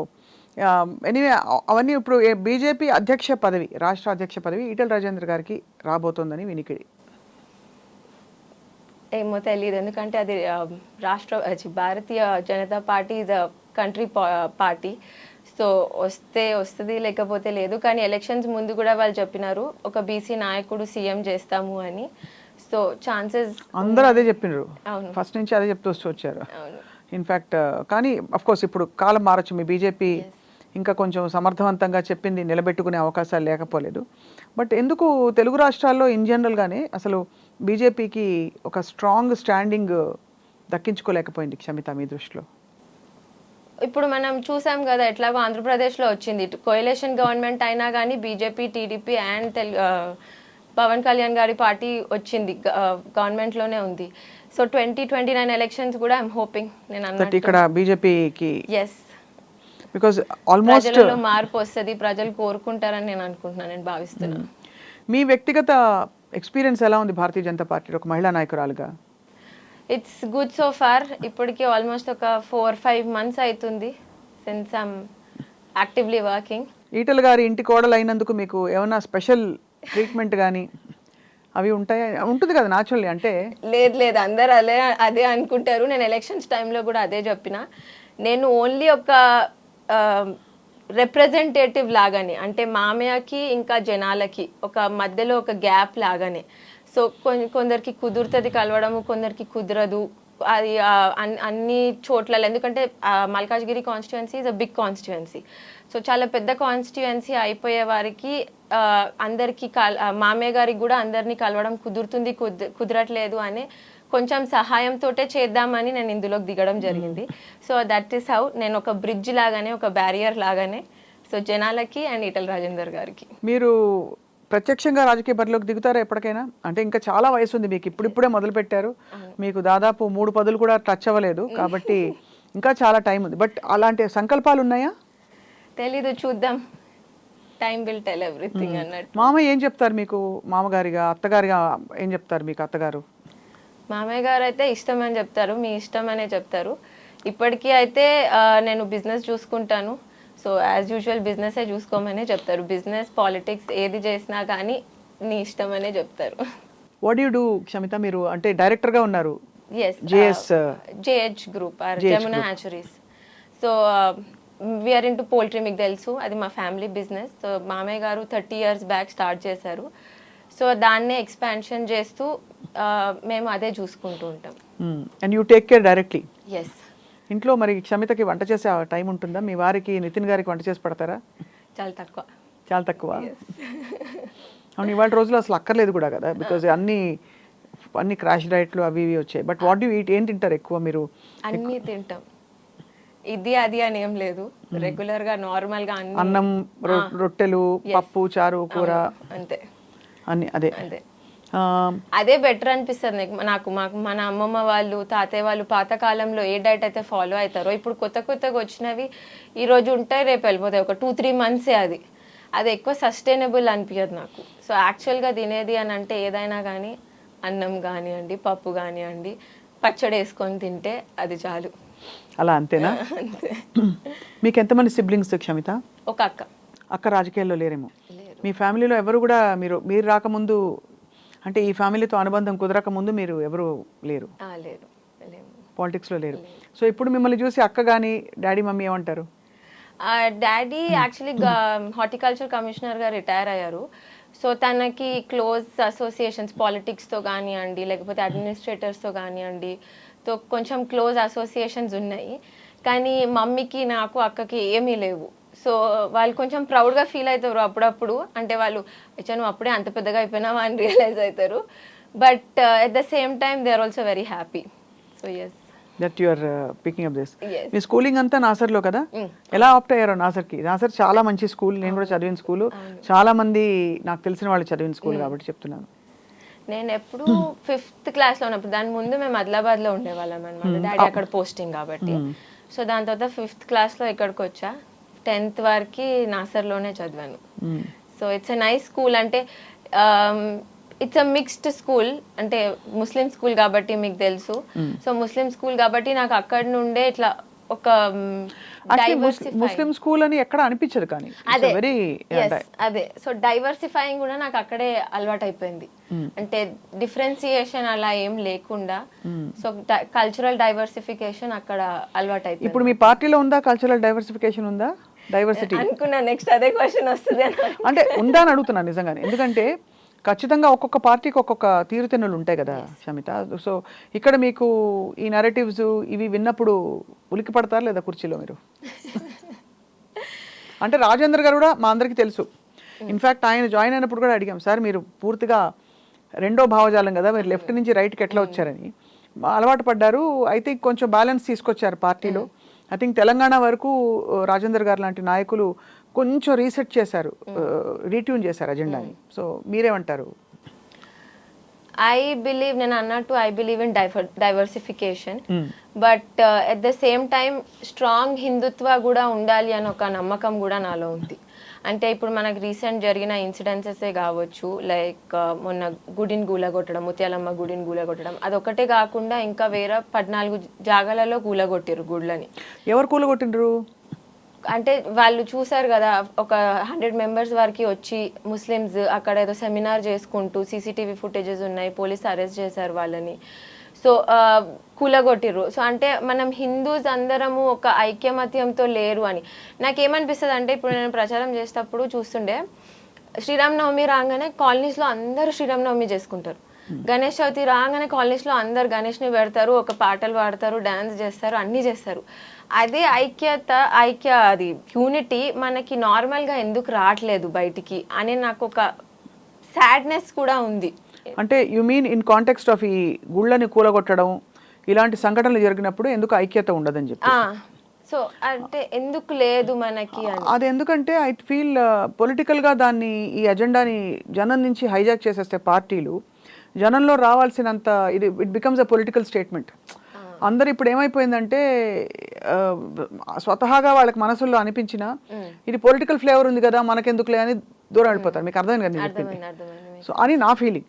ఎనీవే అవన్నీ ఇప్పుడు బీజేపీ అధ్యక్ష పదవి, రాష్ట్ర అధ్యక్ష పదవి ఈటల రాజేందర్ గారికి రాబోతోందని వినికిడి. ఏమో తెలియదు, ఎందుకంటే అది Bharatiya Janata Party is country party. So వస్తుంది, లేకపోతే లేదు. కానీ ఎలక్షన్స్ ముందు కూడా వాళ్ళు చెప్పినారు ఒక బీసీ నాయకుడు సీఎం చేస్తాము అని. సో ఛాన్సెస్ అందరూ అదే చెప్పినారు, ఫస్ట్ నుంచి అదే చెప్తూ వచ్చారు. ఇన్ఫ్యాక్ట్ కానీ అఫ్కోర్స్ ఇప్పుడు కాలం మారచ్చు, మీ బీజేపీ ఇంకా కొంచెం సమర్థవంతంగా చెప్పింది నిలబెట్టుకునే అవకాశాలు లేకపోలేదు. బట్ ఎందుకు తెలుగు రాష్ట్రాల్లో ఇన్ జనరల్గానే అసలు బీజేపీకి ఒక స్ట్రాంగ్ స్టాండింగ్ దక్కించుకోలేకపోయింది క్షమిత మీ దృష్టిలో? ఇప్పుడు మనం చూసాం కదా, ఎట్లాగో ఆంధ్రప్రదేశ్లో వచ్చింది కోయలేషన్ గవర్నమెంట్ అయినా కానీ BJP, TDP and Pawan Kalyan గారి పార్టీ వచ్చింది, గవర్నమెంట్లోనే ఉంది. సో 2029 ఎలక్షన్స్ కూడా ఐఎమ్ హోపింగ్, నేను అన్నట్టు ఇక్కడ బీజేపీకి ఎస్ బికాజ్ ఆల్మోస్ట్ ప్రజలలో మార్పు వస్తుంది, ప్రజలు కోరుకుంటారని నేను అనుకుంటున్నాను, నేను భావిస్తున్నాను. మీ వ్యక్తిగత ఎక్స్పీరియన్స్ ఎలా ఉంది భారతీయ జనతా పార్టీలో ఒక మహిళా నాయకురాలుగా? It's good so far. ఇప్పటికి ఆల్మోస్ట్ ఒక 4-5 months అవుతుంది since I'm actively working. Etela గారి ఇంటి కోడలు అయినందుకు మీకు ఏమైనా స్పెషల్ ట్రీట్మెంట్ కానీ అవి ఉంటాయా? ఉంటుంది కదా న్యాచురల్లీ. అంటే లేదు, అందరు అదే అనుకుంటారు. నేను ఎలక్షన్స్ టైంలో కూడా అదే చెప్పిన, నేను ఓన్లీ ఒక రిప్రజెంటేటివ్ లాగానే, అంటే మామయ్యకి ఇంకా జనాలకి ఒక మధ్యలో ఒక గ్యాప్ లాగానే. సో కొందరికి కుదురుతుంది కలవడము, కొందరికి కుదరదు. అది అన్ని చోట్ల, ఎందుకంటే Malkajgiri constituency is a big constituency. So చాలా పెద్ద కాన్స్టిట్యుయెన్సీ అయిపోయే వారికి అందరికీ మామయ్య గారికి కూడా అందరినీ కలవడం కుదురుతుంది, కుదరట్లేదు అని కొంచెం సహాయంతో చేద్దామని నేను ఇందులోకి దిగడం జరిగింది. సో దట్ ఈస్ హౌ, నేను ఒక బ్రిడ్జ్ లాగానే, ఒక బ్యారియర్ లాగానే, సో జనాలకి అండ్ ఈటల రాజేందర్ గారికి. మీరు ప్రత్యక్షంగా రాజకీయ బరిలోకి దిగుతారా ఎప్పటికైనా? అంటే ఇంకా చాలా వయసు ఉంది మీకు, ఇప్పుడిప్పుడే మొదలు పెట్టారు, మీకు దాదాపు 3 పదులు కూడా టచ్ అవ్వలేదు కాబట్టి ఇంకా చాలా టైం ఉంది. బట్ అలాంటి సంకల్పాలు ఉన్నాయా? తెలీదు, చూద్దాం, టైం విల్ టెల్ ఎవ్రీథింగ్ అన్నట్టు. మామయ్య ఏం చెప్తారు మీకు, మామగారిగా అత్తగారిగా ఏం చెప్తారు మీకు అత్తగారు? మామయ్య గారు అయితే ఇష్టం అని చెప్తారు, మీ ఇష్టం అనే చెప్తారు. ఇప్పటికీ అయితే నేను బిజినెస్ చూసుకుంటాను, సో యాజ్ యూజువల్ బిజినెస్ చూసుకోమనే చెప్తారు. బిజినెస్, పాలిటిక్స్ ఏది చేసినా కానీ నీ ఇష్టం అనే చెప్తారు. What you do Kshamitha? మీరు అంటే డైరెక్టర్గా ఉన్నారు JH group or Jamuna hatcheries. So we are into poultry, మీకు తెలుసు అది మా ఫ్యామిలీ బిజినెస్. సో మామయ్య గారు 30 years బ్యాక్ స్టార్ట్ చేశారు. సో దాన్నే ఎక్స్పాన్షన్ చేస్తూ మేము అదే చూసుకుంటూ ఉంటాం. And you take care directly. Yes. ఇంట్లో మరి క్షమితకి వంట చేసే టైం ఉంటుందా? మీ వారికి నితిన్ గారికి వంట చేసి పెడతారా? చాలా తక్కువ. చాలా తక్కువ. అవును, ఇవాళ రోజుల్లో అసలు అక్కర్లేదు కూడా కదా, బికాజ్ అన్ని క్రాష్ డైట్లు అవి ఇవి వచ్చాయి. బట్ వాట్ యూ ఈట్, ఏం తింటారు ఎక్కువ మీరు? అన్నీ తింటాం, ఇది అది అని ఏం లేదు, రెగ్యులర్ గా నార్మల్ గా అన్ని. అన్నం, రొట్టెలు, పప్పు, చారు, కూర, అంతే అన్ని అదే. అదే బెటర్ అనిపిస్తుంది నాకు. మన అమ్మమ్మ వాళ్ళు, తాతయ్య వాళ్ళు పాతకాలంలో ఏ డైట్ అయితే ఫాలో అవుతారో, ఇప్పుడు కొత్తగా వచ్చినవి ఈ రోజు ఉంటాయి, రేపు వెళ్ళిపోతాయి, ఒక 2-3 months అది ఎక్కువ సస్టైనబుల్ అనిపించదు నాకు. సో యాక్చువల్గా తినేది అని అంటే ఏదైనా కానీ అన్నం కానివ్వండి, పప్పు కానివ్వండి, పచ్చడి వేసుకొని తింటే అది చాలు. అలా అంతేనా? అంతే. మీకు ఎంతమంది సిబ్లింగ్స్ క్షమిత? ఒక అక్క. అక్క రాజకీయాల్లో లేరేమో? మీ ఫ్యామిలీలో ఎవరు కూడా మీరు రాకముందు, అంటే ఈ ఫ్యామిలీతో అనుబంధం కుదరక ముందు మీరు ఎవరు లేరు? లేరు, పాలిటిక్స్లో లేరు. సో ఇప్పుడు మిమ్మల్ని చూసి అక్క కానీ డాడీ మమ్మీ ఏమంటారు? డాడీ యాక్చువల్లీ హార్టికల్చర్ కమిషనర్గా రిటైర్ అయ్యారు. సో తనకి క్లోజ్ అసోసియేషన్స్ పాలిటిక్స్తో కానివ్వండి, లేకపోతే అడ్మినిస్ట్రేటర్స్తో కానివ్వండి, తో కొంచెం క్లోజ్ అసోసియేషన్స్ ఉన్నాయి. కానీ మమ్మీకి, నాకు, అక్కకి ఏమీ లేవు. సో వాళ్ళు కొంచెం ప్రౌడ్గా ఫీల్ అవుతారు అప్పుడప్పుడు. అంటే వాళ్ళు నువ్వు అప్పుడే అంత పెద్దగా అయిపోయినావా అని రియలైజ్ అవుతారు. But at the same time they are also very happy. So yes, that you are picking up this. మీ స్కూలింగ్ అంతా నాసర్లో కదా? ఎలా ఆప్ట్ అయ్యారో నాసర్కి? నాసర్ చాలా మంచి స్కూల్, నేను కూడా చదివిన స్కూల్, చాలా మంది నాకు తెలిసిన వాళ్ళు చదివిన స్కూల్ కాబట్టి చెప్తున్నాను. నేను ఎప్పుడు 5th క్లాస్లో ఉన్నప్పుడు, దాని ముందు మేము ఆదిలాబాద్లో ఉండేవాళ్ళం అనమాట, డాడీ అక్కడ పోస్టింగ్ కాబట్టి. సో దాని తర్వాత 5th క్లాస్లో ఇక్కడికి వచ్చా. 10th వరకు నాసర్లోనే చదివాను. So it's a nice school. అంటే ఇట్స్ అ మిక్స్డ్ స్కూల్, అంటే ముస్లిం స్కూల్ కాబట్టి మీకు తెలుసు. సో ముస్లిం స్కూల్ కాబట్టి నాకు అక్కడి నుండే ఇట్లా ఒక ముస్లిం స్కూల్ అని ఎక్కడ అనిపించదు, కానీ అదే. సో డైవర్సిఫైయింగ్ కూడా నాకు అక్కడే అలవాటు అయిపోయింది. అంటే డిఫరెన్సియేషన్ అలా ఏం లేకుండా, సో కల్చరల్ డైవర్సిఫికేషన్ అక్కడ అలవాటు అయిపోయింది. ఇప్పుడు మీ పార్టీలో ఉందా కల్చరల్ డైవర్సిఫికేషన్? ఉందా? డైవర్సిటీ అనుకున్నా నెక్స్ట్ అదే క్వశ్చన్ వస్తుంది అంటే ఉందా అని అడుగుతున్నాను నిజంగానే. ఎందుకంటే ఖచ్చితంగా ఒక్కొక్క పార్టీకి ఒక్కొక్క తీరుతెన్నులు ఉంటాయి కదా క్షమిత. సో ఇక్కడ మీకు ఈ నరేటివ్స్ ఇవి విన్నప్పుడు ఉలికి పడతారు లేదా కుర్చీలో మీరు? అంటే రాజేంద్ర గారు కూడా మా అందరికీ తెలుసు. ఇన్ఫ్యాక్ట్ ఆయన జాయిన్ అయినప్పుడు కూడా అడిగాం, సార్ మీరు పూర్తిగా రెండో భావజాలం కదా, మీరు లెఫ్ట్ నుంచి రైట్కి ఎట్లా వచ్చారని. అలవాటు పడ్డారు, అయితే కొంచెం బ్యాలెన్స్ తీసుకొచ్చారు పార్టీలో. ఐ థింక్ తెలంగాణ వరకు రాజేందర్ గారు లాంటి నాయకులు కొంచెం రీసెట్ చేశారు, రీట్యూన్ చేశారు అజెండాని. సో మీరేమంటారు? నేను అన్నట్టు I believe in diversification, but at the same time strong Hindutva కూడా ఉండాలి అని ఒక నమ్మకం కూడా నాలో ఉంది. అంటే ఇప్పుడు మనకు రీసెంట్ జరిగిన ఇన్సిడెన్సెసే కావచ్చు, లైక్ మొన్న గుడిని కూలగొట్టడం, ముత్యాలమ్మ గుడిని కూలగొట్టడం, అదొకటే కాకుండా ఇంకా వేరే 14 జాగాలలో కూలగొట్టారు గుళ్ళని. ఎవరు కూలగొట్టిండ్రు? అంటే వాళ్ళు చూసారు కదా, ఒక 100 members వరకు వచ్చి ముస్లిమ్స్ అక్కడ ఏదో సెమినార్ చేసుకుంటూ, CCTV ఫుటేజెస్ ఉన్నాయి, పోలీస్ అరెస్ట్ చేశారు వాళ్ళని. సో కూలగొట్టిర్రు. సో అంటే మనం హిందూస్ అందరము ఒక ఐక్యమత్యంతో లేరు అని నాకేమనిపిస్తుంది. అంటే ఇప్పుడు నేను ప్రచారం చేసేటప్పుడు చూస్తుండే, శ్రీరామనవమి రాగానే కాలనీస్లో అందరూ శ్రీరామనవమి చేసుకుంటారు. గణేష్ చవితి రాగానే కాలనీస్లో అందరు గణేష్ని పెడతారు, ఒక పాటలు పాడతారు, డాన్స్ చేస్తారు, అన్నీ చేస్తారు. అదే అది యూనిటీ మనకి నార్మల్గా ఎందుకు రావట్లేదు బయటికి అని నాకు ఒక సాడ్నెస్ కూడా ఉంది. అంటే you mean in context of ఈ గుళ్ళని కూలగొట్టడం ఇలాంటి సంఘటనలు జరిగినప్పుడు ఎందుకు ఐక్యత ఉండదని చెప్పి. సో అంటే ఎందుకు లేదు మనకి అని. అది ఎందుకంటే ఐ ఫీల్ పొలిటికల్గా దాన్ని, ఈ అజెండాని జనం నుంచి హైజాక్ చేసేస్తే పార్టీలు, జనంలో రావాల్సినంత it becomes a political statement. అందరు ఇప్పుడు ఏమైపోయిందంటే స్వతహాగా వాళ్ళకి మనసుల్లో అనిపించిన ఇది పొలిటికల్ ఫ్లేవర్ ఉంది కదా మనకెందుకులే అని దూరం వెళ్ళిపోతారు. మీకు అర్థమైంది కదా? సో అని నా feeling.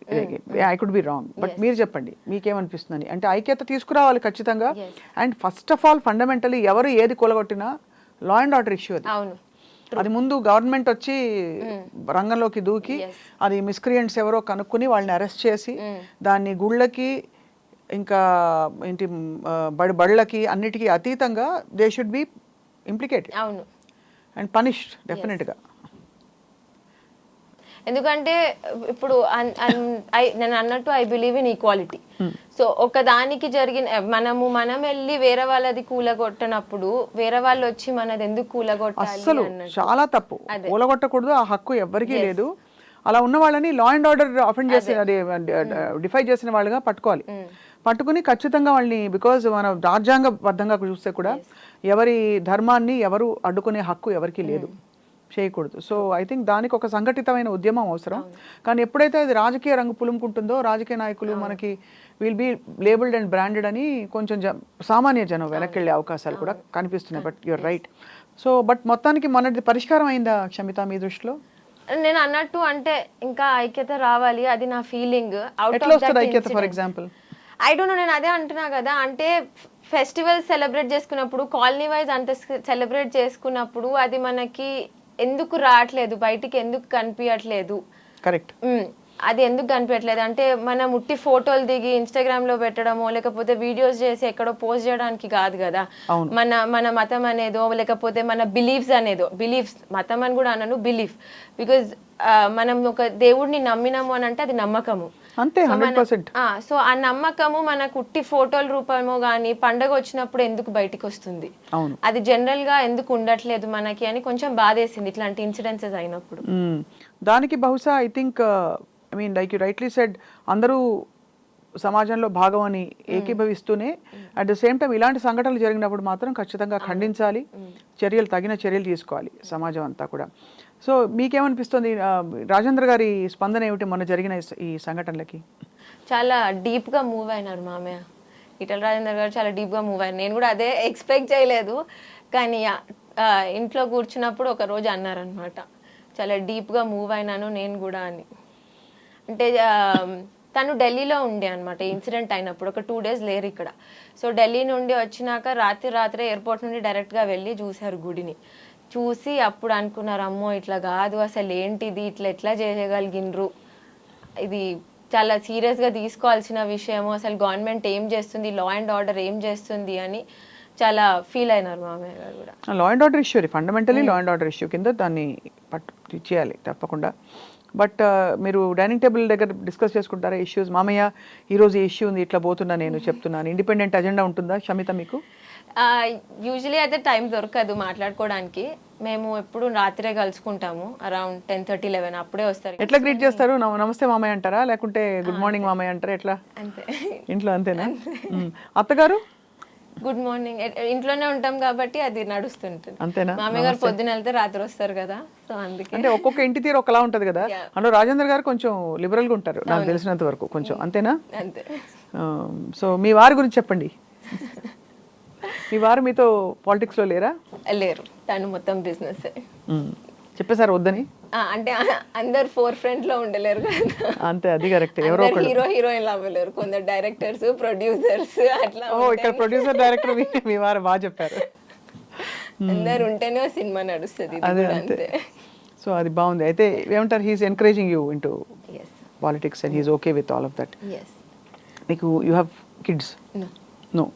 I could be wrong, but మీరు చెప్పండి మీకేమనిపిస్తుందని. అంటే ఐక్యత తీసుకురావాలి ఖచ్చితంగా. And first of all fundamentally ఎవరు ఏది కూలగొట్టినా లా అండ్ ఆర్డర్ ఇష్యూ అది. అది ముందు గవర్నమెంట్ వచ్చి రంగంలోకి దూకి అది మిస్క్రియంట్స్ ఎవరో కనుక్కుని వాళ్ళని అరెస్ట్ చేసి దాన్ని గుళ్ళకి ఇంకా ఏంటి బళ్ళకి అన్నిటికీ అతీతంగా they should be implicated and punished డెఫినెట్గా. ఎందుకంటే ఇప్పుడు నేను అన్నట్టు I believe in equality. So ఒకదానికి మనం వెళ్ళి వేరే వాళ్ళది కూలగొట్టనప్పుడు వేరే వాళ్ళు వచ్చి మనది ఎందుకు కూలగొట్టాలి అసలు అన్నట్టు. చాలా తప్పు. కూలగొట్టకూడదు, ఆ హక్కు ఎవరికీ లేదు. అలా ఉన్న వాళ్ళని లా అండ్ ఆర్డర్ అఫెండ్ చేసి డిఫై చేసిన వాళ్ళుగా పట్టుకోవాలి. పట్టుకుని ఖచ్చితంగా వాళ్ళని, బికాజ్ మనం రాజ్యాంగబద్ధంగా చూస్తే కూడా ఎవరి ధర్మాన్ని ఎవరు అడ్డుకునే హక్కు ఎవరికీ లేదు, చేయకూడదు. సో ఐ థింక్ దానికి ఒక సంఘటితమైన ఉద్యమం అవసరం. కానీ ఎప్పుడైతే అది రాజకీయ రంగు పులుముకుంటుందో, రాజకీయ నాయకులు మనకి will be labelled and branded అని కొంచెం సామాన్య జనం వెనక్కి వెళ్ళే అవకాశాలు కూడా కనిపిస్తున్నాయి. But your right. So but మొత్తానికి మనది పరిష్కారం అయిందా క్షమిత మీ దృష్టిలో? నేను అన్నట్టు అంటే ఇంకా ఐక్యత రావాలి, అది నా ఫీలింగ్. ఎట్లా వస్తుంది ఐక్యత? For example I don't know, నేను అదే అంటున్నా కదా, అంటే ఫెస్టివల్ సెలబ్రేట్ చేసుకున్నప్పుడు కాలనీ వైజ్ అంత సెలబ్రేట్ చేసుకున్నప్పుడు అది మనకి ఎందుకు రావట్లేదు, బయటికి ఎందుకు కనిపించట్లేదు? కరెక్ట్. అది ఎందుకు కనిపించట్లేదు అంటే మనం ఉట్టి ఫోటోలు దిగి ఇన్స్టాగ్రామ్ లో పెట్టడమో లేకపోతే వీడియోస్ చేసి ఎక్కడో పోస్ట్ చేయడానికి కాదు కదా. మన మతం అనేదో లేకపోతే మన బిలీఫ్స్ అనేదో, బిలీఫ్స్ మతం అని కూడా అనను, బిలీఫ్. బికాజ్ మనం ఒక దేవుడిని నమ్మినాము అని అంటే అది నమ్మకము, అంతే 100%. సో ఆ నమ్మకము మనకు ఉట్టి ఫోటోల రూపమో గానీ పండగ వచ్చినప్పుడు ఎందుకు బయటికి వస్తుంది, అది జనరల్ గా ఎందుకు ఉండట్లేదు మనకి అని కొంచెం బాధేసింది ఇట్లాంటి ఇన్సిడెన్సెస్ అయినప్పుడు. దానికి బహుశా I think I mean like you rightly said, అందరూ సమాజంలో భాగం అని ఏకీభవిస్తూనే అట్ ద సేమ్ టైం ఇలాంటి సంఘటనలు జరిగినప్పుడు మాత్రం ఖచ్చితంగా ఖండించాలి, తగిన చర్యలు తీసుకోవాలి సమాజం అంతా కూడా. సో మీకేమనిపిస్తుంది, రాజేంద్ర గారి స్పందన ఏమిటి మొన్న జరిగిన ఈ సంఘటనలకి? చాలా డీప్ గా మూవ్ అయినారు మామయ్య, ఈటెల రాజేందర్ గారు చాలా డీప్ గా మూవ్ అయ్యారు. నేను కూడా అదే ఎక్స్పెక్ట్ చేయలేదు, కానీ ఇంట్లో కూర్చున్నప్పుడు ఒక రోజు అన్నారనమాట, చాలా డీప్ గా మూవ్ అయినాను నేను కూడా అని. అంటే తను ఢిల్లీలో ఉండే అనమాట ఇన్సిడెంట్ అయినప్పుడు, ఒక 2 days లేరు ఇక్కడ. సో ఢిల్లీ నుండి వచ్చినాక రాత్రి ఎయిర్పోర్ట్ నుండి డైరెక్ట్గా వెళ్ళి చూశారు గుడిని. చూసి అప్పుడు అనుకున్నారు, అమ్మో ఇట్లా కాదు, అసలు ఏంటిది, ఎట్లా చేయగలిగినరు, ఇది చాలా సీరియస్గా తీసుకోవాల్సిన విషయము, అసలు గవర్నమెంట్ ఏం చేస్తుంది, లా అండ్ ఆర్డర్ ఏం చేస్తుంది అని చాలా ఫీల్ అయినారు మామయ్య గారు కూడా. Law and order issue, fundamentally law and order issue కింద దాన్ని చేయాలి తప్పకుండా. బట్ మీరు డైనింగ్ టేబుల్ దగ్గర డిస్కస్ చేసుకుంటారా ఇష్యూస్? మామయ్య ఈరోజు ఈ ఇష్యూ ఉంది, ఇట్లా పోతున్నా, నేను చెప్తున్నాను, ఇండిపెండెంట్ అజెండా ఉంటుందా క్షమిత మీకు? యూజువలీ అయితే టైం దొరకదు మాట్లాడుకోవడానికి, మేము ఎప్పుడు రాత్రే కలుసుకుంటాము, అరౌండ్ 10:30-11 అప్పుడే వస్తారు. ఎట్లా గ్రీట్ చేస్తారు? నమస్తే మామయ్య అంటారా, లేకుంటే గుడ్ మార్నింగ్ మామయ్య అంటారా, ఎట్లా? అంతే, ఇంట్లో అంతేనా? అత్తగారు గుడ్ మార్నింగ్, ఇంట్లోనే ఉంటాం కాబట్టి అది నడుస్తుంటుంది. అంతేనా? మామయ్య గారు పొద్దున వెళ్తే రాత్రి వస్తారు కదా, సో అందుకే. అంటే ఒక్కొక్క ఇంటి తీరు ఒకలా ఉంటది కదా. అందులో రాజేంద్ర గారు కొంచెం లిబరల్ గా ఉంటారు నాకు తెలిసినంత వరకు, కొంచెం అంతేనా? అంతే. సో మీ వారి గురించి చెప్పండి. మీ వారు మీతో పాలిటిక్స్ లో లేరా? లేరు, తను మొత్తం బిజినెస్. చెప్పేసారు వద్దని? అంటే అందరు ఫోర్ ఫ్రంట్ లో ఉండలేరు కదా. అంతే, అది కరెక్ట్. ఎవరో హీరోయిన్ అవ్వలేరు, కొందరు డైరెక్టర్స్, ప్రొడ్యూసర్స్ అట్లా. ఇక్కడ ప్రొడ్యూసర్ డైరెక్టర్ మీ వారు బాగా చెప్పారు. అందరు ఉంటేనే సినిమా నడుస్తుంది. అదే అంతే. సో అది బాగుంది. అయితే ఏమంటారు, he's encouraging you into politics and he's okay with all of that. మీకు you have kids? No.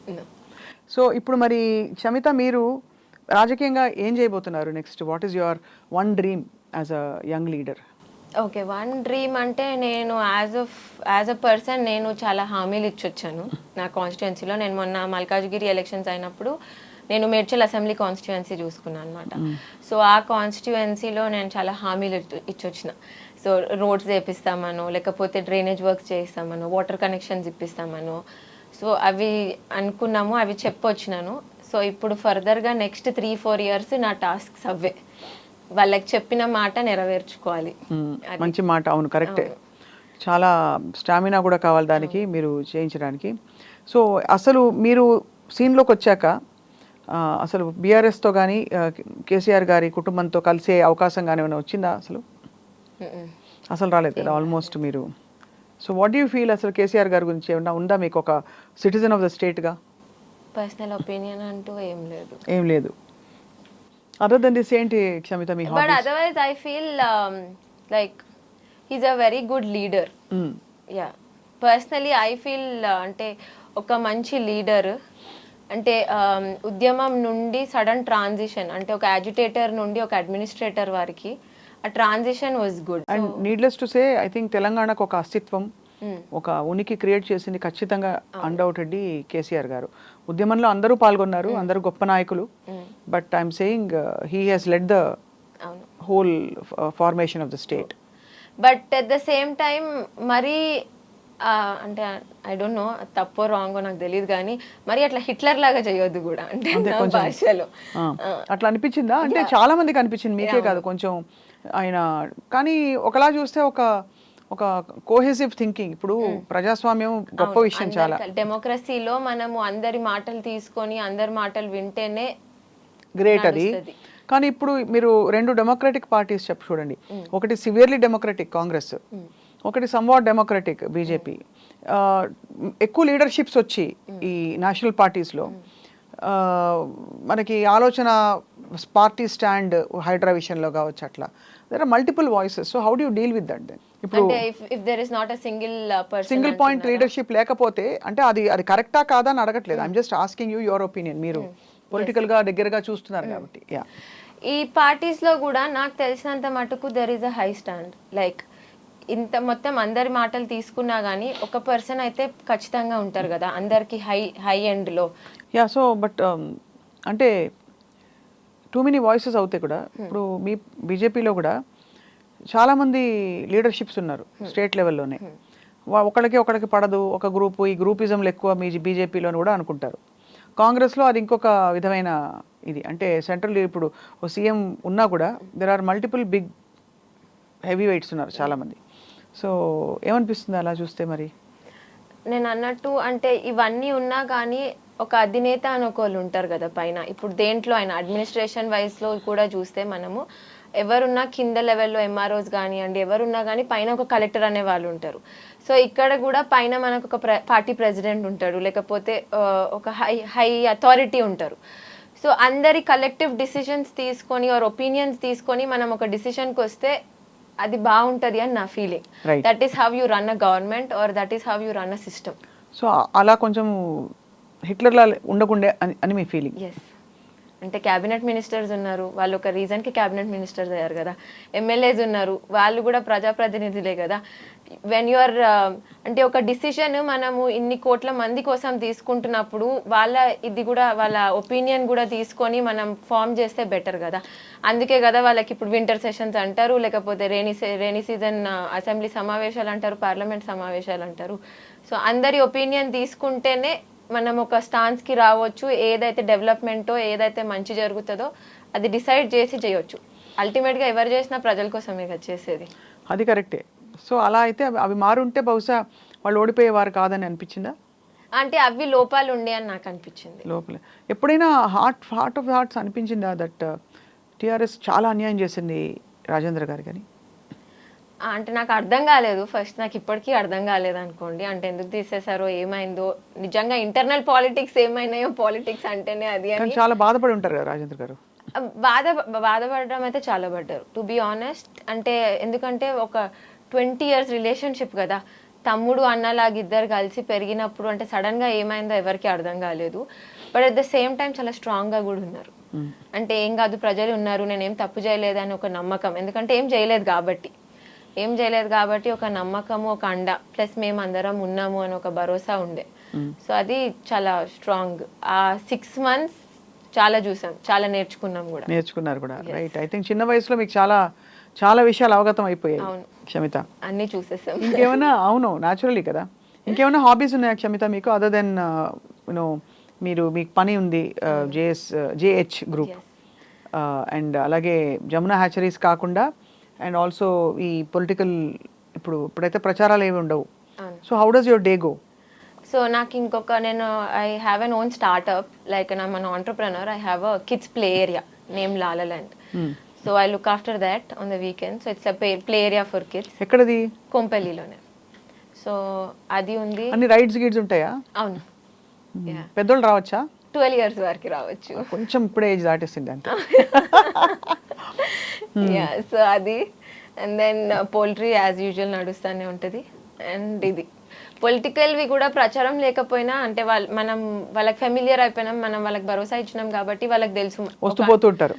So ఇప్పుడు మరి క్షమిత, మీరు రాజకీయంగా ఏం చేయబోతున్నారు next? What is your one dream as a young leader? Okay, one dream అంటే నేను యాజ్ అ పర్సన్ నేను చాలా హామీలు ఇచ్చొచ్చాను నా కాన్స్టిట్యుయెన్సీలో. నేను మొన్న మల్కాజ్గిరి ఎలక్షన్స్ అయినప్పుడు నేను మేడ్చల్ అసెంబ్లీ కాన్స్టిట్యుయెన్సీ చూసుకున్నాను అనమాట. సో ఆ కాన్స్టిట్యుయెన్సీలో నేను చాలా హామీలు ఇచ్చొచ్చిన. సో రోడ్స్ వేపిస్తామను, లేకపోతే డ్రైనేజ్ వర్క్ చేయిస్తామను, వాటర్ కనెక్షన్స్ ఇప్పిస్తామను. సో అవి అనుకున్నాము, అవి చెప్పొచ్చినాను. సో ఇప్పుడు ఫర్దర్గా నెక్స్ట్ 3-4 years నా టాస్క్స్ అవే, వాళ్ళకి చెప్పిన మాట నెరవేర్చుకోవాలి. మంచి మాట. అవును, కరెక్టే. చాలా స్టామినా కూడా కావాలి దానికి, మీరు చేయించడానికి. సో అసలు మీరు సీన్లోకి వచ్చాక అసలు బీఆర్ఎస్తో కానీ కేసీఆర్ గారి కుటుంబంతో కలిసే అవకాశం కానీ ఏమైనా వచ్చిందా? అసలు రాలేదు కదా ఆల్మోస్ట్ మీరు. సో వాట్ యూ ఫీల్ అసలు కేసీఆర్ గారి గురించి ఏమన్నా ఉందా మీకు, ఒక సిటిజన్ ఆఫ్ ద స్టేట్గా? పర్సనల్ ఒపీనియన్ అంటూ ఏం లేదు. అదర్ దెన్ దిస్ ఏంటి క్షమిత మీ hobbies? But otherwise I feel like he's a very good leader. Yeah, personally I feel అంటే ఒక మంచి లీడర్. అంటే ఉద్యమం నుండి సడన్ ట్రాన్సిషన్, అంటే ఒక యాజిటేటర్ నుండి ఒక అడ్మినిస్ట్రేటర్ వారికి ఆ transition was good. And needless to say I think తెలంగాణకు ఒక అస్తిత్వం, ఒక ఉనికి క్రియేట్ చేసింది ఖచ్చితంగా అన్డౌటెడ్లీ కేసీఆర్ గారు. ఉద్యమంలో అందరూ పాల్గొన్నారు, అందరూ గొప్ప నాయకులు, but I'm saying he has lead the whole formation of the state. But at the same time మరి అంటే ఐ డోంట్ నో తప్పో రాంగో నాకు తెలియదు కానీ మరి అట్లా హిట్లర్ లాగా చేయొద్దు కూడా, అంటే నా భాషలో అట్లా అనిపించిందా? అంటే చాలా మందికి అనిపించింది, మీకే కాదు కొంచెం ఆయన. కానీ ఒకలా చూస్తే ఒక ఒక కోహెసివ్ థింకింగ్, ఇప్పుడు ప్రజాస్వామ్యం గొప్ప విషయం చాలా. డెమోక్రసీలో మనము అందరి మాటలు తీసుకొని అందరి మాటలు వింటేనే గ్రేట్ అది. కానీ ఇప్పుడు మీరు రెండు డెమోక్రటిక్ పార్టీస్ చెప్పు చూడండి, ఒకటి సివియర్లీ డెమోక్రటిక్ కాంగ్రెస్, ఒకటి సమ్వాట్ డెమోక్రటిక్ బీజేపీ. ఎక్కువ లీడర్షిప్స్ వచ్చి ఈ నేషనల్ పార్టీస్లో మనకి ఆలోచన, పార్టీ స్టాండ్ హైడ్రా విషయంలో కావచ్చు, అట్లా there are multiple voices. So how do you deal with that then? ఇప్పుడు సింగిల్ పాయింట్ లీడర్షిప్ లేకపోతే అంటే అది కరెక్టా కాదా అని అడగట్లేదు, I'm just asking you your opinion. మీరు పొలిటికల్ గా దగ్గరగా చూస్తున్నారు కాబట్టి. ఈ పార్టీస్ లో కూడా నాకు తెలిసినంత మటుకు there is a high stand. Like ఇంత మొత్తం అందరి మాటలు తీసుకున్నా గానీ ఒక పర్సన్ అయితే ఖచ్చితంగా ఉంటారు కదా అందరికి హై ఎండ్ లో. సో బట్ అంటే టూ మెనీ వాయిసెస్ అవుతాయి కూడా. ఇప్పుడు మీ బీజేపీలో కూడా చాలామంది లీడర్షిప్స్ ఉన్నారు స్టేట్ లెవెల్లోనే. ఒకళ్ళకి పడదు, ఒక గ్రూపు, ఈ గ్రూపిజంలు ఎక్కువ మీ బీజేపీలోని కూడా అనుకుంటారు. కాంగ్రెస్లో అది ఇంకొక విధమైన ఇది. అంటే సెంట్రల్ ఇప్పుడు ఓ సీఎం ఉన్నా కూడా there are multiple big heavy weights ఉన్నారు చాలామంది. సో ఏమనిపిస్తుంది అలా చూస్తే? మరి నేను అన్నట్టు అంటే ఇవన్నీ ఉన్నా కానీ ఒక అధినేత అని ఒకళ్ళు ఉంటారు కదా పైన. ఇప్పుడు దేంట్లో అయినా అడ్మినిస్ట్రేషన్ వైజ్లో కూడా చూస్తే మనము ఎవరున్నా కింద లెవెల్లో ఎంఆర్ఓస్ కానివ్వండి ఎవరున్నా కానీ పైన ఒక కలెక్టర్ అనే వాళ్ళు ఉంటారు. సో ఇక్కడ కూడా పైన మనకు ఒక పార్టీ ప్రెసిడెంట్ ఉంటాడు, లేకపోతే ఒక హై అథారిటీ ఉంటారు. సో అందరి కలెక్టివ్ డిసిషన్స్ తీసుకొని ఆర్ ఒపీనియన్స్ తీసుకొని మనం ఒక డిసిషన్కి వస్తే అది బాగుంటుంది అని నా feeling. That is how you run a government are that is how you run a system. So అలా కొంచెం హిట్లర్లా ఉండకుండే అని మీ ఫీలింగ్? ఎస్. అంటే క్యాబినెట్ మినిస్టర్స్ ఉన్నారు, వాళ్ళు ఒక రీజన్కి క్యాబినెట్ మినిస్టర్స్ అయ్యారు కదా. ఎమ్మెల్యేస్ ఉన్నారు, వాళ్ళు కూడా ప్రజాప్రతినిధులే కదా. వెన్ యు ఆర్ అంటే ఒక డిసిషన్ మనము ఇన్ని కోట్ల మంది కోసం తీసుకుంటున్నప్పుడు వాళ్ళ ఒపీనియన్ కూడా తీసుకొని మనం ఫామ్ చేస్తే బెటర్ కదా. అందుకే కదా వాళ్ళకి ఇప్పుడు వింటర్ సెషన్స్ అంటారు, లేకపోతే రైనీ సీజన్ అసెంబ్లీ సమావేశాలు అంటారు, పార్లమెంట్ సమావేశాలు అంటారు. సో అందరి ఒపీనియన్ తీసుకుంటేనే మనం ఒక స్టాన్స్కి రావచ్చు. ఏదైతే డెవలప్మెంటో ఏదైతే మంచి జరుగుతుందో అది డిసైడ్ చేసి చేయొచ్చు. అల్టిమేట్గా ఎవరు చేసినా ప్రజల కోసమే కదా చేసేది. అది కరెక్టే. సో అలా అయితే అవి మారుంటే బహుశా వాళ్ళు ఓడిపోయేవారు కాదని అనిపించిందా? అంటే అవి లోపాలు ఉండే అని నాకు అనిపించింది. లోపలే ఎప్పుడైనా హార్ట్ ఆఫ్ హార్ట్స్ అనిపించిందా దట్ టీఆర్ఎస్ చాలా అన్యాయం చేసింది రాజేంద్ర గారు? కానీ అంటే నాకు అర్థం కాలేదు ఫస్ట్, నాకు ఇప్పటికీ అర్థం కాలేదు అనుకోండి. అంటే ఎందుకు తీసేశారో ఏమైందో, నిజంగా ఇంటర్నల్ పాలిటిక్స్ ఏమైనాయో, పాలిటిక్స్ అంటేనే అది అని చాలా బాధపడి ఉంటారు కదా రాజేంద్ర గారు. బాధపడడం అయితే చాలా పడ్డారు టు బి ఆనెస్ట్. అంటే ఎందుకంటే ఒక 20 years రిలేషన్షిప్ కదా, తమ్ముడు అన్నలాగా ఇద్దరు కలిసి పెరిగినప్పుడు అంటే సడన్గా ఏమైందో ఎవరికి అర్థం కాలేదు. But at the same time చాలా స్ట్రాంగ్గా కూడా ఉన్నారు. అంటే ఏం కాదు, ప్రజలు ఉన్నారు, నేనేం తప్పు చేయలేదని ఒక నమ్మకం. ఎందుకంటే ఏం చేయలేదు కాబట్టి ఒక నమ్మకము, ఒక అండ, ప్లస్ మేము అందరం ఉన్నాము అని ఒక భరోసా ఉండే. సో అది చాలా స్ట్రాంగ్. ఆ 6 months చాలా చూసాం, చాలా నేర్చుకున్నారు కూడా. రైట్. ఐ థింక్ చిన్న వయసులో మీకు చాలా విషయాలు అవగతం అయిపోయాయి క్షమిత. అన్ని చూసేసాం. ఇంకేమైనా అవును న్యాచురలీ కదా, ఇంకేమైనా హాబీస్ ఉన్నాయా క్షమిత మీకు అదర్ దెన్ మీకు పని ఉంది జేహెచ్ గ్రూప్ అండ్ అలాగే జమునా హ్యాచరీస్ కాకుండా అండ్ ఆల్సో ఈ పొలిటికల్ ఇప్పుడైతే ప్రచారాలు ఏమి ఉండవు. So how does your day go? So నాకు నేను I have an own startup, like I'm an entrepreneur. I have a kids play area name Lalaland. So I look after that on the weekend. So it's a play area for kids. ఎక్కడది? కొంపల్లిలోనే. సో అది ఉంది. అన్ని రైడ్స్ గిడ్స్ ఉంటాయా? అవును. పెద్దోళ్ళు రావచ్చా? 12 years వరకు రావచ్చు. కొంచెం ఇప్పుడే ఏజ్ దాటేసింది అంటే. సో అది. And then poultry as usual నడుస్తూనే ఉంటుంది. అండ్ ఇది పొలిటికల్వి కూడా ప్రచారం లేకపోయినా అంటే వాళ్ళకి ఫెమిలియర్ అయిపోయినాం, మనం వాళ్ళకి భరోసా ఇచ్చినాం కాబట్టి వాళ్ళకి తెలుసు వస్తుపోతుంటారు.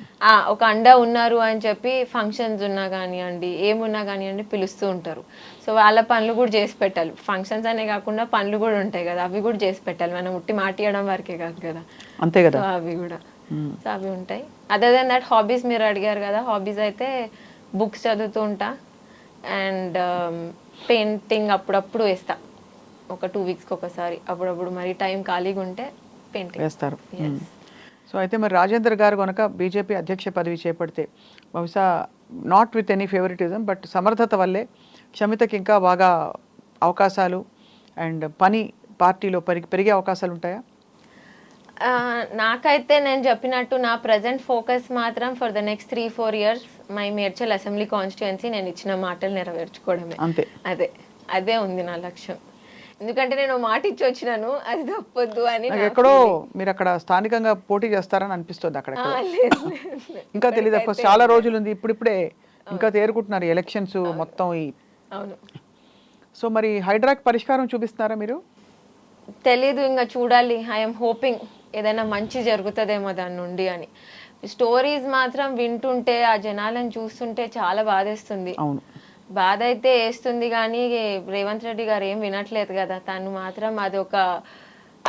ఒక అండా ఉన్నారు అని చెప్పి ఫంక్షన్స్ ఉన్నా కానివ్వండి, ఏమున్నా కానివ్వండి పిలుస్తూ ఉంటారు. సో వాళ్ళ పనులు కూడా చేసి పెట్టాలి. ఫంక్షన్స్ అనే కాకుండా పనులు కూడా ఉంటాయి కదా, అవి కూడా చేసి పెట్టాలి. మనం ఉట్టి మాట్లాడడం వరకే కాదు కదా, అంతే కదా. సో అవి కూడా సో అవి ఉంటాయి. అదర్ దెన్ దట్ హాబీస్ మీరు అడిగారు కదా, హాబీస్ అయితే బుక్స్ చదువుతూ ఉంటా అండ్ పెయింటింగ్ అప్పుడప్పుడు వేస్తా, ఒక 2 వీక్స్కి ఒకసారి. అప్పుడప్పుడు మరి టైం ఖాళీగా ఉంటే పెయింటింగ్ వేస్తారు. సో అయితే మరి రాజేందర్ గారు కనుక బీజేపీ అధ్యక్ష పదవి చేపడితే బహుశా not with any favouritism but సమర్థత వల్లే క్షమితకి ఇంకా బాగా అవకాశాలు అండ్ పని పార్టీలో పెరిగే అవకాశాలు ఉంటాయా? నాకైతే నేను చెప్పినట్టు నా ప్రజెంట్ ఫోకస్ మాత్రం for the next 3-4 years my Medchal assembly constituency నేను ఇచ్చిన మాటలు నెరవేర్చుకోవడమే. అంతే, అదే ఉంది నా లక్ష్యం. ఎందుకంటే నేను మాట ఇచ్చి వచ్చినాను, అది తప్పొద్దు అని. ఎక్కడో మీరు అక్కడ స్థానికంగా పోటీ చేస్తారని అనిపిస్తుంది అక్కడ. ఇంకా తెలియదు, అఫ్కోర్స్ చాలా రోజులు ఉంది, ఇప్పుడిప్పుడే ఇంకా తేరుకుంటున్నారు ఎలక్షన్స్ మొత్తం. అవును. సో మరి హైడ్రాక్ పరిష్కారం చూపిస్తున్నారా మీరు? తెలీదు, ఇంకా చూడాలి. ఐఎమ్ హోపింగ్ ఏదైనా మంచి జరుగుతుందేమో దాని నుండి అని. స్టోరీస్ మాత్రం వింటుంటే, ఆ జనాలను చూస్తుంటే చాలా బాధేస్తుంది. అవును, బాధ అయితే వేస్తుంది, కానీ రేవంత్ రెడ్డి గారు ఏం వినట్లేదు కదా. తను మాత్రం అది ఒక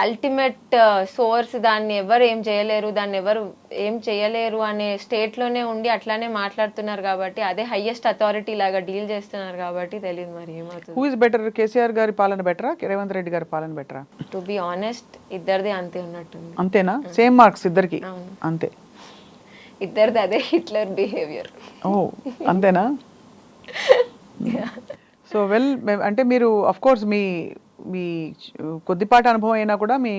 అల్టిమేట్ సోర్స్, దాన్ని ఎవరు ఏం చేయలేరు, దాన్ని ఎవరు ఏం చేయలేరు అనే స్టేట్లోనే ఉండి అట్లానే మాట్లాడుతున్నారు కాబట్టి, అదే హైయెస్ట్ అథారిటీ లాగా డీల్ చేస్తున్నారు కాబట్టి తెలియదు మరి ఏమవుతుంది. హూ ఇస్ బెటర్, కేసీఆర్ గారి పాలన బెటరా, రేవంత్ రెడ్డి గారి పాలన బెటరా? టు బి ఆనెస్ట్ ఇద్దరిది అంతే ఉన్నట్టుంది. అంతేనా? సేమ్ మార్క్స్ ఇద్దరికి? అంతే, ఇద్దరిది అదే హిట్లర్ బిహేవియర్. ఓ అంతేనా? సో వెల్, అంటే మీరు అఫ్ కోర్స్ మీ మీ కొద్దిపాటి అనుభవం అయినా కూడా మీ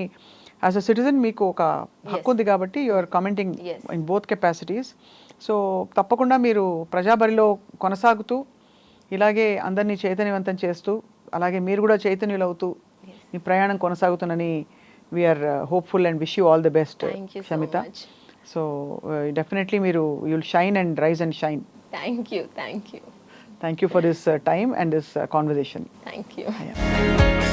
యాజ్ అ సిటిజన్ మీకు ఒక హక్కు ఉంది కాబట్టి you are commenting in both capacities. So తప్పకుండా మీరు ప్రజాబరిలో కొనసాగుతూ ఇలాగే అందరినీ చైతన్యవంతం చేస్తూ, అలాగే మీరు కూడా చైతన్యులవుతూ మీ ప్రయాణం కొనసాగుతుందని we are hopeful and wish you all the best Shamitha. So definitely మీరు you'll shine and rise and shine. Thank you. Thank you for this time and this conversation. Thank you. Yeah.